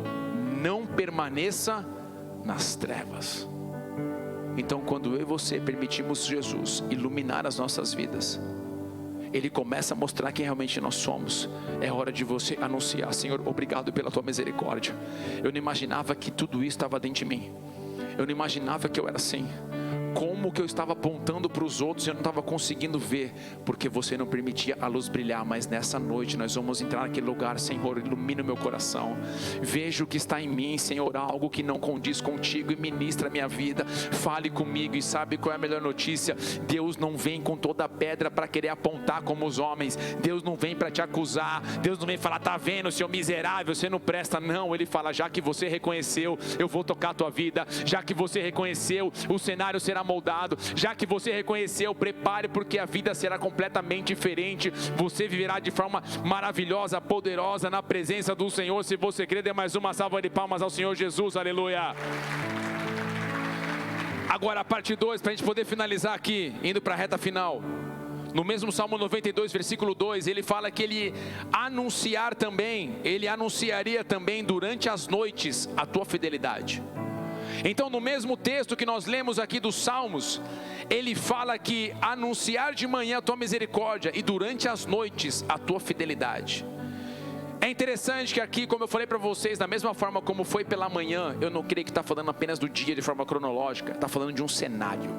não permaneça nas trevas. Então, quando eu e você permitimos Jesus iluminar as nossas vidas, Ele começa a mostrar quem realmente nós somos. É hora de você anunciar: Senhor, obrigado pela Tua misericórdia. Eu não imaginava que tudo isso estava dentro de mim. Eu não imaginava que eu era assim. Como que eu estava apontando para os outros e eu não estava conseguindo ver, porque você não permitia a luz brilhar. Mas nessa noite nós vamos entrar naquele lugar: Senhor, ilumina o meu coração, veja o que está em mim, Senhor, algo que não condiz contigo, e ministra a minha vida, fale comigo. E sabe qual é a melhor notícia? Deus não vem com toda a pedra para querer apontar como os homens. Deus não vem para te acusar. Deus não vem falar: tá vendo, seu miserável, você não presta. Não, Ele fala: já que você reconheceu, eu vou tocar a tua vida. Já que você reconheceu, o cenário será moldado. Já que você reconheceu, prepare, porque a vida será completamente diferente. Você viverá de forma maravilhosa, poderosa na presença do Senhor. Se você crê, dê mais uma salva de palmas ao Senhor Jesus. Aleluia. Agora a parte 2, para a gente poder finalizar aqui, indo para a reta final. No mesmo Salmo 92, versículo 2, ele fala que ele anunciaria também durante as noites a tua fidelidade. Então, no mesmo texto que nós lemos aqui dos Salmos, ele fala que anunciar de manhã a tua misericórdia e durante as noites a tua fidelidade. É interessante que aqui, como eu falei para vocês, da mesma forma como foi pela manhã, eu não creio que está falando apenas do dia de forma cronológica, está falando de um cenário.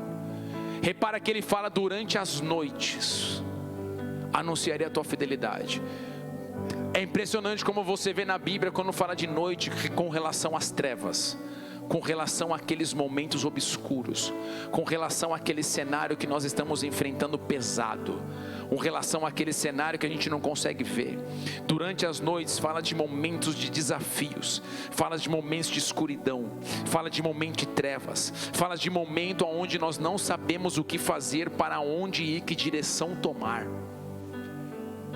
Repara que ele fala durante as noites, anunciaria a tua fidelidade. É impressionante como você vê na Bíblia quando fala de noite com relação às trevas, com relação àqueles momentos obscuros, com relação àquele cenário que nós estamos enfrentando pesado, com relação àquele cenário que a gente não consegue ver. Durante as noites fala de momentos de desafios, fala de momentos de escuridão, fala de momento de trevas, fala de momento onde nós não sabemos o que fazer, para onde ir, que direção tomar.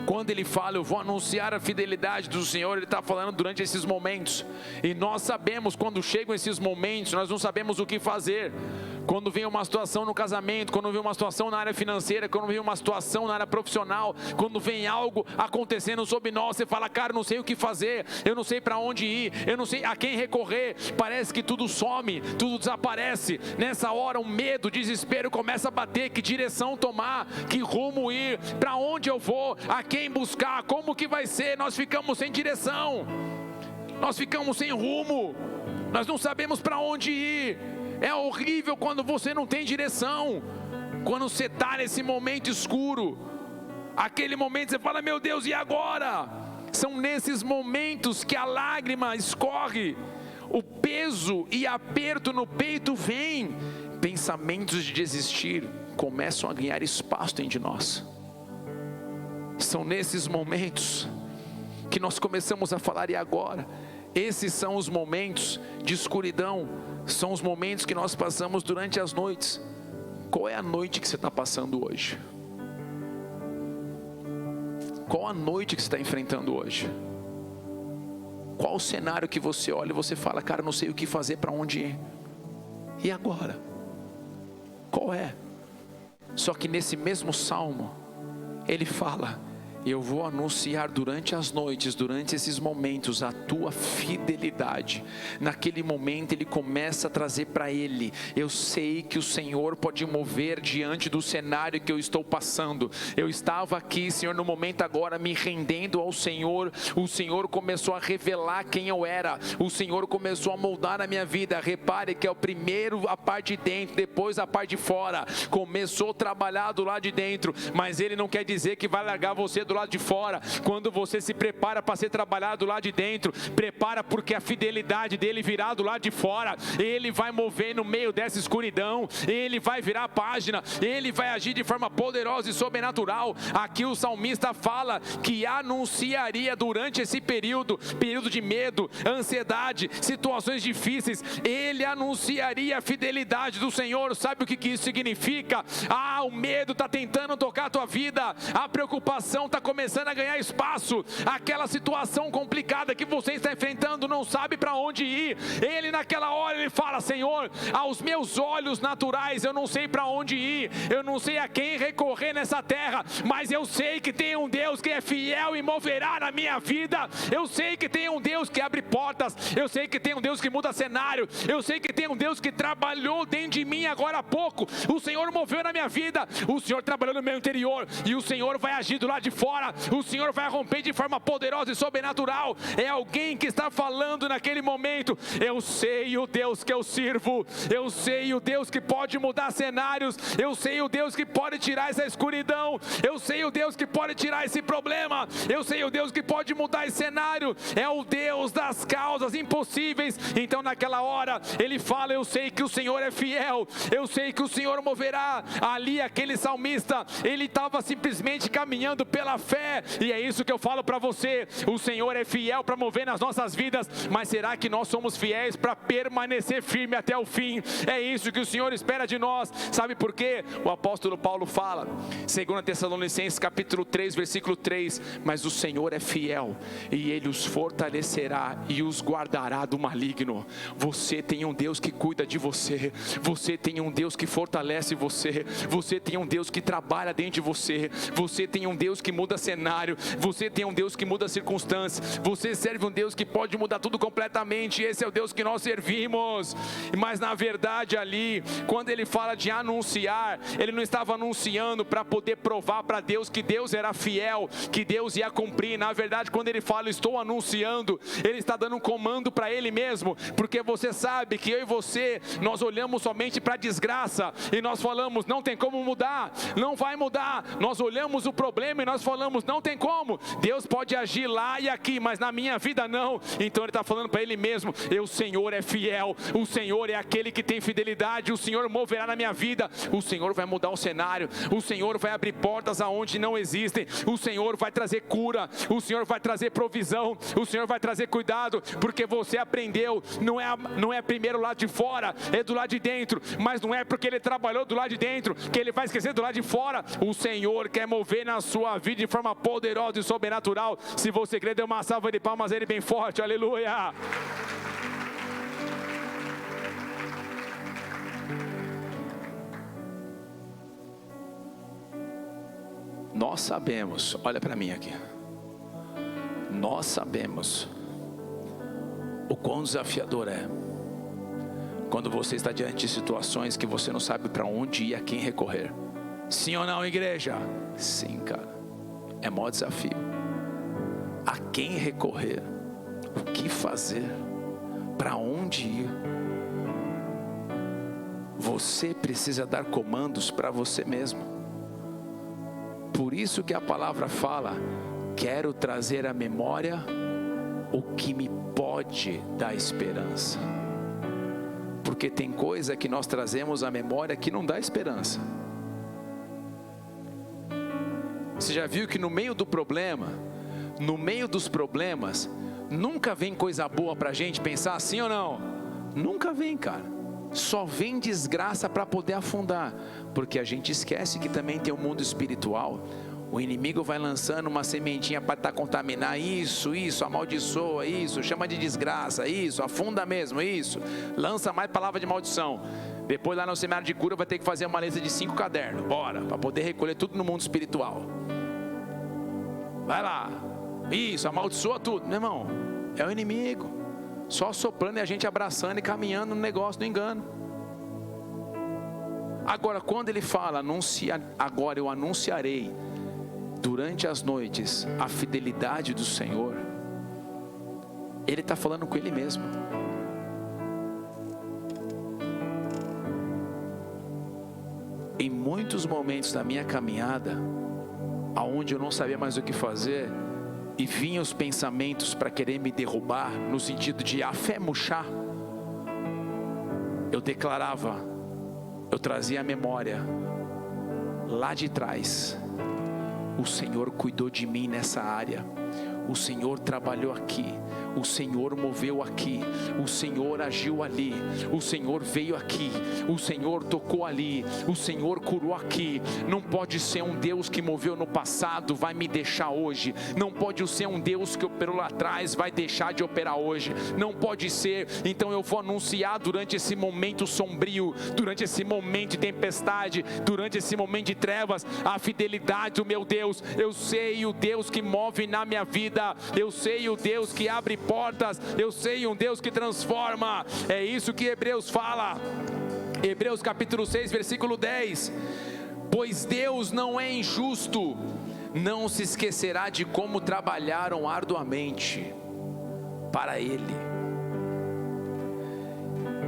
Quando ele fala: eu vou anunciar a fidelidade do Senhor, ele está falando durante esses momentos. E nós sabemos, quando chegam esses momentos, nós não sabemos o que fazer. Quando vem uma situação no casamento, quando vem uma situação na área financeira, quando vem uma situação na área profissional, quando vem algo acontecendo sobre nós, você fala: cara, eu não sei o que fazer, eu não sei para onde ir, eu não sei a quem recorrer. Parece que tudo some, tudo desaparece. Nessa hora o medo, o desespero começa a bater. Que direção tomar, que rumo ir, para onde eu vou, a quem buscar, como que vai ser? Nós ficamos sem direção, nós ficamos sem rumo, nós não sabemos para onde ir. É horrível quando você não tem direção. Quando você está nesse momento escuro, aquele momento você fala: meu Deus, e agora? São nesses momentos que a lágrima escorre, o peso e aperto no peito vem, pensamentos de desistir começam a ganhar espaço dentro de nós. São nesses momentos que nós começamos a falar: e agora? Esses são os momentos de escuridão, são os momentos que nós passamos durante as noites. Qual é a noite que você está passando hoje? Qual a noite que você está enfrentando hoje? Qual o cenário que você olha e você fala: cara, não sei o que fazer, para onde ir? E agora? Qual é? Só que nesse mesmo salmo, ele fala: eu vou anunciar durante as noites, durante esses momentos, a tua fidelidade. Naquele momento ele começa a trazer para ele: eu sei que o Senhor pode mover diante do cenário que eu estou passando. Eu estava aqui, Senhor, no momento agora me rendendo ao Senhor. O Senhor começou a revelar quem eu era. O Senhor começou a moldar a minha vida. Repare que é o primeiro a parte de dentro, depois a parte de fora. Começou a trabalhar do lado de dentro, mas ele não quer dizer que vai largar você do lado de fora. Quando você se prepara para ser trabalhado do lado de dentro, prepara, porque a fidelidade dele virá do lado de fora. Ele vai mover no meio dessa escuridão, ele vai virar a página, ele vai agir de forma poderosa e sobrenatural. Aqui o salmista fala que anunciaria durante esse período de medo, ansiedade, situações difíceis, ele anunciaria a fidelidade do Senhor. Sabe o que isso significa? O medo está tentando tocar a tua vida, a preocupação está começando a ganhar espaço, aquela situação complicada que você está enfrentando, não sabe para onde ir. Ele naquela hora, ele fala: Senhor, aos meus olhos naturais eu não sei para onde ir, eu não sei a quem recorrer nessa terra, mas eu sei que tem um Deus que é fiel e moverá na minha vida. Eu sei que tem um Deus que abre portas, eu sei que tem um Deus que muda cenário, eu sei que tem um Deus que trabalhou dentro de mim agora há pouco. O Senhor moveu na minha vida, o Senhor trabalhou no meu interior, e o Senhor vai agir do lado de fora. O Senhor vai romper de forma poderosa e sobrenatural. É alguém que está falando naquele momento: eu sei o Deus que eu sirvo, eu sei o Deus que pode mudar cenários, eu sei o Deus que pode tirar essa escuridão, eu sei o Deus que pode tirar esse problema, eu sei o Deus que pode mudar esse cenário. É o Deus das causas impossíveis. Então naquela hora ele fala: eu sei que o Senhor é fiel, eu sei que o Senhor moverá. Ali aquele salmista, ele estava simplesmente caminhando pela fé, e é isso que eu falo para você: o Senhor é fiel para mover nas nossas vidas, mas será que nós somos fiéis para permanecer firme até o fim? É isso que o Senhor espera de nós. Sabe por quê? O apóstolo Paulo fala, 2 Tessalonicenses capítulo 3, versículo 3: mas o Senhor é fiel, e Ele os fortalecerá e os guardará do maligno. Você tem um Deus que cuida de você, você tem um Deus que fortalece você, você tem um Deus que trabalha dentro de você, você tem um Deus que muda cenário, você tem um Deus que muda circunstâncias, você serve um Deus que pode mudar tudo completamente. Esse é o Deus que nós servimos. Mas na verdade ali, quando ele fala de anunciar, ele não estava anunciando para poder provar para Deus que Deus era fiel, que Deus ia cumprir. Na verdade, quando ele fala estou anunciando, ele está dando um comando para ele mesmo, porque você sabe que eu e você, nós olhamos somente para a desgraça e nós falamos não tem como mudar, não vai mudar. Nós olhamos o problema e nós falamos não tem como, Deus pode agir lá e aqui, mas na minha vida não. Então ele está falando para ele mesmo: o Senhor é fiel, o Senhor é aquele que tem fidelidade, o Senhor moverá na minha vida, o Senhor vai mudar o cenário, o Senhor vai abrir portas aonde não existem, o Senhor vai trazer cura, o Senhor vai trazer provisão, o Senhor vai trazer cuidado, porque você aprendeu, não é primeiro lado de fora, é do lado de dentro, mas não é porque ele trabalhou do lado de dentro que ele vai esquecer do lado de fora. O Senhor quer mover na sua vida de forma poderosa e sobrenatural. Se você crê, dê uma salva de palmas a Ele bem forte, aleluia. Nós sabemos, olha para mim aqui, nós sabemos o quão desafiador é quando você está diante de situações que você não sabe para onde ir, a quem recorrer. Sim ou não, igreja? Sim, cara, é maior desafio. A quem recorrer, o que fazer, para onde ir. você precisa dar comandos para você mesmo. Por isso que a palavra fala: quero trazer à memória o que me pode dar esperança. Porque tem coisa que nós trazemos à memória que não dá esperança. Você já viu que no meio do problema, no meio dos problemas, nunca vem coisa boa para a gente pensar assim ou não? Nunca vem, cara. Só vem desgraça para poder afundar. Porque a gente esquece que também tem um mundo espiritual. O inimigo vai lançando uma sementinha para contaminar isso, amaldiçoa isso, chama de desgraça, isso, afunda mesmo, isso. Lança mais palavra de maldição. Depois lá no seminário de cura vai ter que fazer uma lista de 5 cadernos. Bora, para poder recolher tudo no mundo espiritual. Vai lá. Isso, amaldiçoa tudo. Meu irmão, é o inimigo. Só soprando e a gente abraçando e caminhando no negócio do engano. Agora, quando ele fala, agora eu anunciarei durante as noites a fidelidade do Senhor, ele está falando com ele mesmo. Em muitos momentos da minha caminhada, aonde eu não sabia mais o que fazer, e vinham os pensamentos para querer me derrubar, no sentido de a fé murchar, eu declarava, eu trazia a memória, lá de trás, o Senhor cuidou de mim nessa área, o Senhor trabalhou aqui, o Senhor moveu aqui, o Senhor agiu ali, o Senhor veio aqui, o Senhor tocou ali, o Senhor curou aqui. Não pode ser um Deus que moveu no passado, vai me deixar hoje. Não pode ser um Deus que operou lá atrás, vai deixar de operar hoje. Não pode ser. Então eu vou anunciar durante esse momento sombrio, durante esse momento de tempestade, durante esse momento de trevas, a fidelidade do meu Deus. Eu sei o Deus que move na minha vida, eu sei o Deus que abre portas, eu sei um Deus que transforma. É isso que Hebreus fala, Hebreus capítulo 6 versículo 10: pois Deus não é injusto, não se esquecerá de como trabalharam arduamente para Ele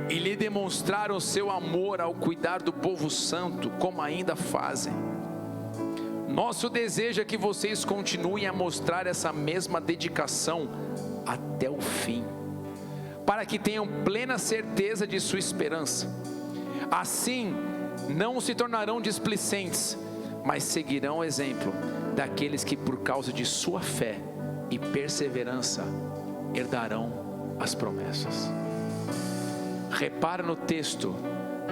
e lhe demonstraram seu amor ao cuidar do povo santo, como ainda fazem. Nosso desejo é que vocês continuem a mostrar essa mesma dedicação até o fim, para que tenham plena certeza de sua esperança. Assim, não se tornarão displicentes, mas seguirão o exemplo daqueles que por causa de sua fé e perseverança herdarão as promessas. Repara no texto: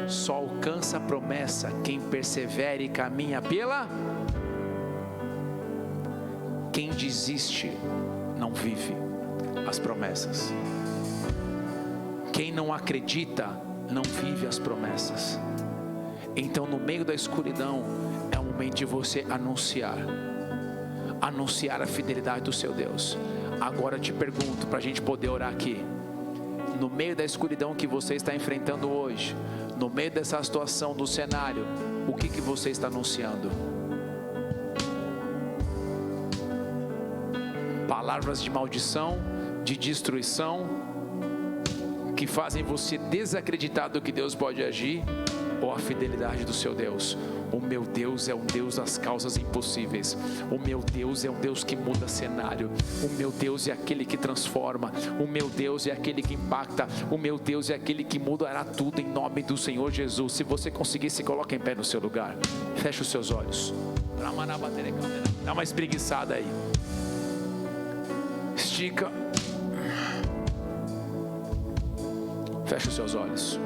só alcança a promessa quem persevera e caminha pela... Quem desiste não vive as promessas. Quem não acredita não vive as promessas. Então, no meio da escuridão, é o momento de você anunciar a fidelidade do seu Deus. Agora eu te pergunto, para a gente poder orar aqui, no meio da escuridão que você está enfrentando hoje, no meio dessa situação, do cenário, o que você está anunciando? Palavras de maldição, de destruição, que fazem você desacreditar do que Deus pode agir, ou a fidelidade do seu Deus? O meu Deus é um Deus das causas impossíveis. O meu Deus é um Deus que muda cenário. O meu Deus é aquele que transforma. O meu Deus é aquele que impacta. O meu Deus é aquele que mudará tudo em nome do Senhor Jesus. Se você conseguir, se coloque em pé no seu lugar. Feche os seus olhos. Dá uma espreguiçada aí. Estica. Feche os seus olhos.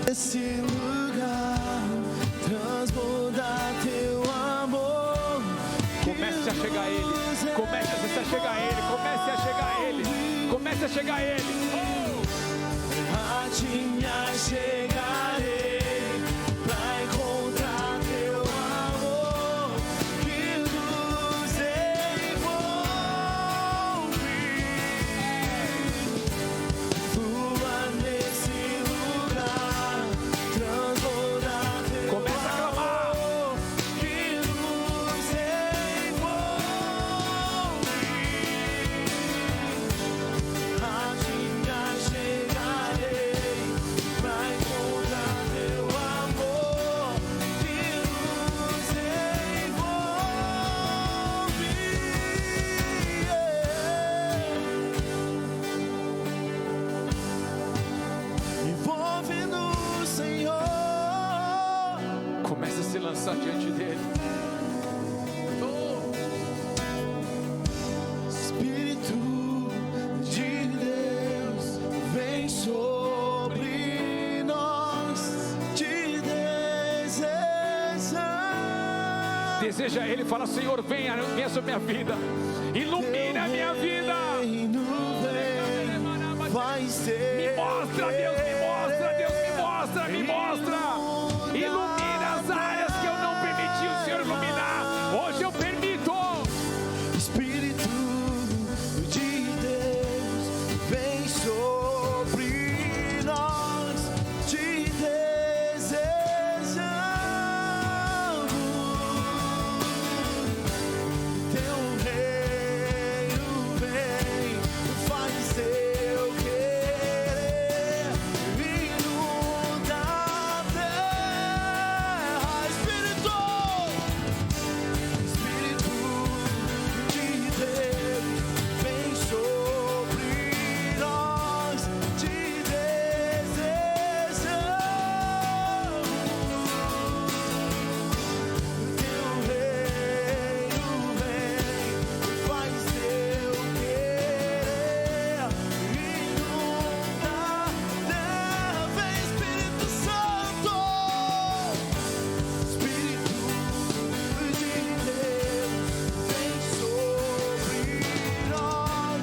Esse lugar transbordar teu amor. Comece a chegar a Ele. Comece a chegar a Ele. Comece a chegar a Ele. Comece a chegar a Ele. A ti me chegarei pra encontrar teu amor que nos envolve. Flua nesse lugar. deseja Ele, fala: Senhor, venha sobre a minha vida, ilumina a minha vida. Vai ser. Me mostra, Deus, me mostra, Deus, me mostra, me mostra. Ilumina as áreas que eu não permiti o Senhor iluminar. Hoje eu permito. Espírito de Deus, vem sobre nós, te desejamos. Teu reino vem, faz seu querer, inunda a terra. Espírito de Deus, vem sobre nós, te desejamos. Teu reino vem, faz seu querer, inunda a terra. Vem, Espírito Santo. Espírito de Deus, vem sobre nós,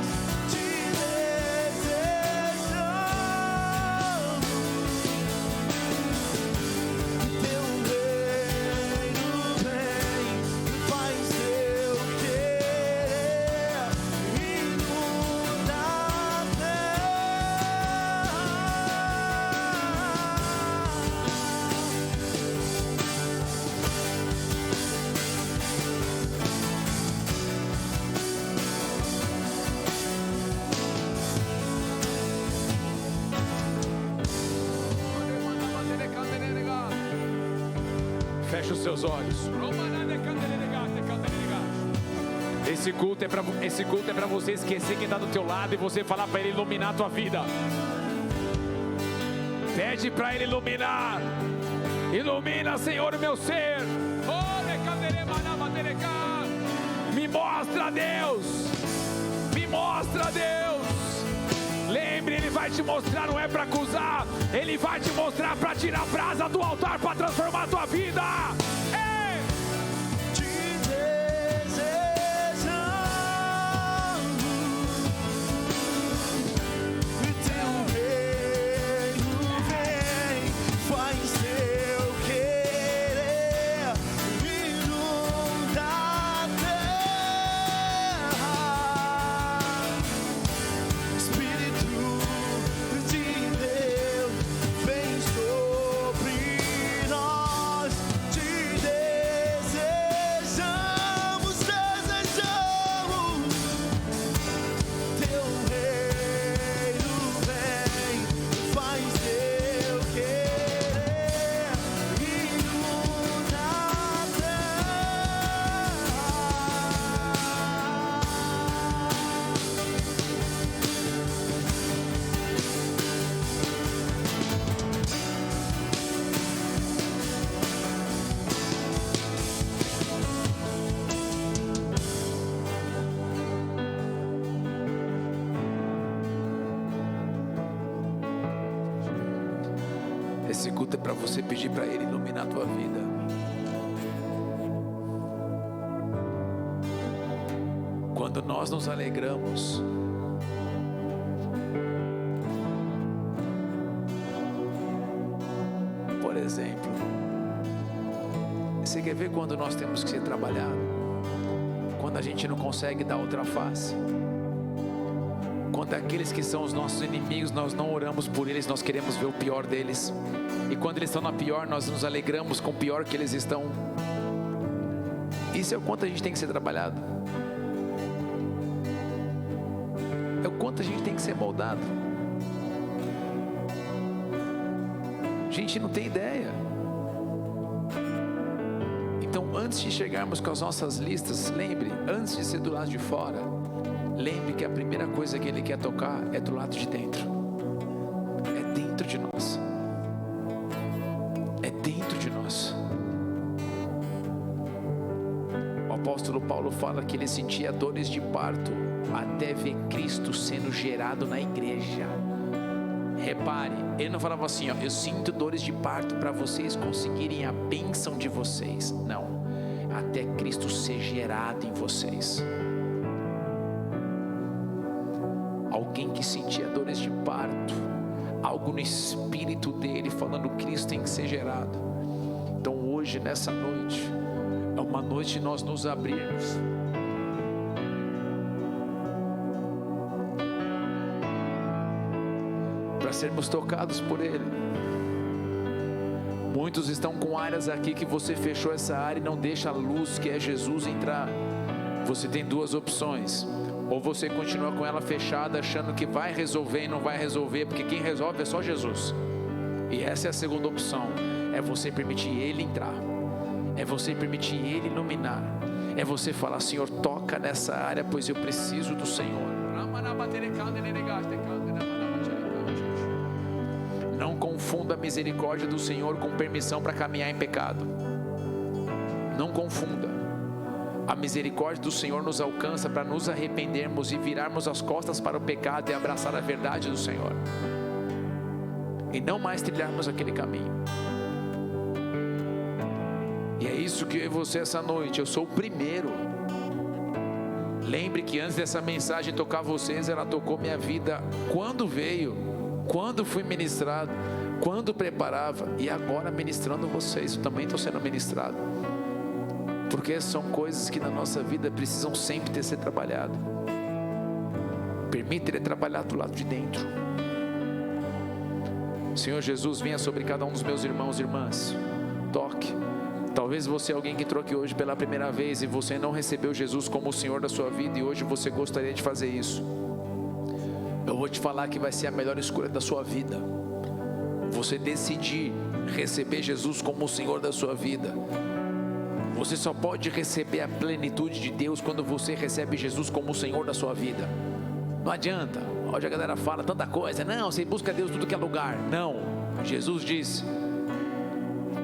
te desejamos. Teu reino vem, faz seu querer, inunda a Fecha os seus olhos. Esse culto é para você esquecer quem está do teu lado e você falar para Ele iluminar a tua vida. Pede para Ele iluminar. Ilumina, Senhor, o meu ser. Me mostra, Deus. Me mostra, Deus. Lembre, Ele vai te mostrar, não é para acusar. Ele vai te mostrar para tirar a brasa do altar, para transformar a tua vida. Ei! te desejamos. Teu reino vem, faz seu querer, inunda a terra. Espírito de Deus, vem sobre nós, te desejamos, desejamos. Teu reino vem, faz seu querer, inunda a Esse culto é para você pedir para Ele iluminar a tua vida. Quando nós nos alegramos, por exemplo, você quer ver quando nós temos que ser trabalhado? Quando a gente não consegue dar outra face. Quando aqueles que são os nossos inimigos, nós não oramos por eles, nós queremos ver o pior deles. E quando eles estão na pior, nós nos alegramos com o pior que eles estão. Isso é o quanto a gente tem que ser trabalhado. É o quanto a gente tem que ser moldado. A gente não tem ideia. Então, antes de chegarmos com as nossas listas, lembre, antes de ser do lado de fora, lembre que a primeira coisa que Ele quer tocar é do lado de dentro. É dentro de nós. É dentro de nós. O apóstolo Paulo fala que ele sentia dores de parto até ver Cristo sendo gerado na igreja. Repare, ele não falava assim, ó, eu sinto dores de parto para vocês conseguirem a bênção de vocês. Não, até Cristo ser gerado em vocês. Alguém que sentia dores de parto, algo no espírito dele falando: Cristo tem que ser gerado. Então hoje, nessa noite, é uma noite de nós nos abrirmos. Para sermos tocados por Ele. Muitos estão com áreas aqui que você fechou essa área e não deixa a luz que é Jesus entrar. Você tem duas opções: ou você continua com ela fechada, achando que vai resolver e não vai resolver, porque quem resolve é só Jesus. E essa é a segunda opção: é você permitir Ele entrar, é você permitir Ele iluminar, é você falar: Senhor, toca nessa área, pois eu preciso do Senhor. Não confunda a misericórdia do Senhor com permissão para caminhar em pecado. Não confunda. A misericórdia do Senhor nos alcança para nos arrependermos e virarmos as costas para o pecado e abraçar a verdade do Senhor, e não mais trilharmos aquele caminho. E é isso que eu e você essa noite, eu sou o primeiro. Lembre que antes dessa mensagem tocar vocês, ela tocou minha vida quando veio, quando fui ministrado, quando preparava, e agora ministrando vocês, eu também estou sendo ministrado. Porque são coisas que na nossa vida precisam sempre ter sido trabalhado. Permita Ele trabalhar do lado de dentro. Senhor Jesus, venha sobre cada um dos meus irmãos e irmãs. Toque. Talvez você é alguém que entrou aqui hoje pela primeira vez e você não recebeu Jesus como o Senhor da sua vida, e hoje você gostaria de fazer isso. Eu vou te falar que vai ser a melhor escolha da sua vida. Você decidir receber Jesus como o Senhor da sua vida. Você só pode receber a plenitude de Deus quando você recebe Jesus como o Senhor da sua vida. Não adianta. Hoje a galera fala tanta coisa. Não, você busca Deus em tudo que é lugar. Não. Jesus disse: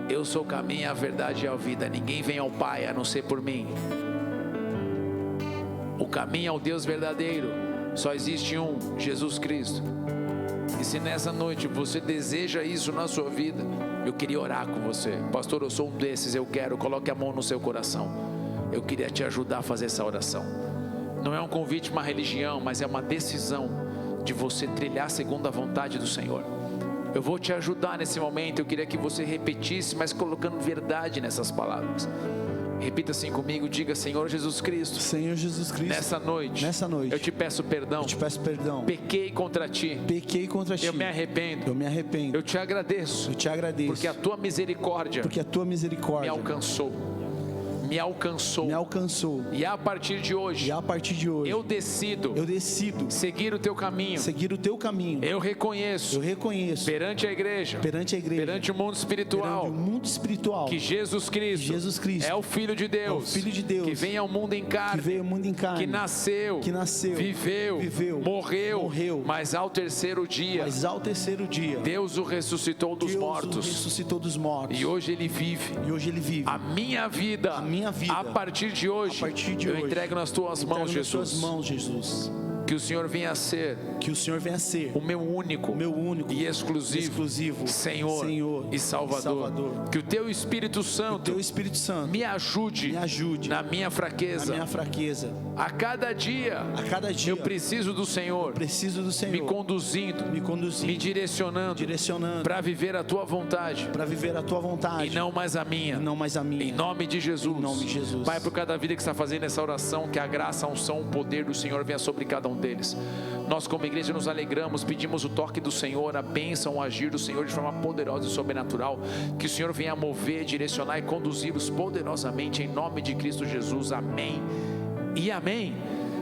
eu sou o caminho, a verdade e a vida. Ninguém vem ao Pai a não ser por mim. O caminho ao Deus verdadeiro só existe um: Jesus Cristo. E se nessa noite você deseja isso na sua vida, eu queria orar com você. Pastor, eu sou um desses, eu quero. Coloque a mão no seu coração. Eu queria te ajudar a fazer essa oração. Não é um convite, uma religião, mas é uma decisão de você trilhar segundo a vontade do Senhor. Eu vou te ajudar nesse momento. Eu queria que você repetisse, mas colocando verdade nessas palavras. Repita assim comigo, diga: Senhor Jesus Cristo, Senhor Jesus Cristo, nessa noite eu te peço perdão. Pequei contra ti. Eu me arrependo. Eu te agradeço. Porque a tua misericórdia me alcançou. E a partir de hoje, eu decido seguir o teu caminho. Eu reconheço perante a igreja, perante o mundo espiritual, que Jesus Cristo é o Filho de Deus, que vem ao mundo em carne, que nasceu, viveu, morreu, mas ao terceiro dia Deus o ressuscitou dos mortos, e hoje Ele vive. A minha vida, a partir de hoje, eu entrego nas tuas mãos, Jesus. Que o Senhor venha a ser o meu único e exclusivo Senhor e Salvador. Que o teu Espírito Santo me ajude na minha fraqueza. A cada dia eu preciso do Senhor, me conduzindo, me direcionando para viver a tua vontade, e não mais a minha. Em nome de Jesus. Pai, por cada vida que está fazendo essa oração, que a graça, a unção, o poder do Senhor venha sobre cada um deles. Nós como igreja nos alegramos, pedimos o toque do Senhor, a bênção, o agir do Senhor de forma poderosa e sobrenatural. Que o Senhor venha mover, direcionar e conduzir-os poderosamente em nome de Cristo Jesus. Amém e amém.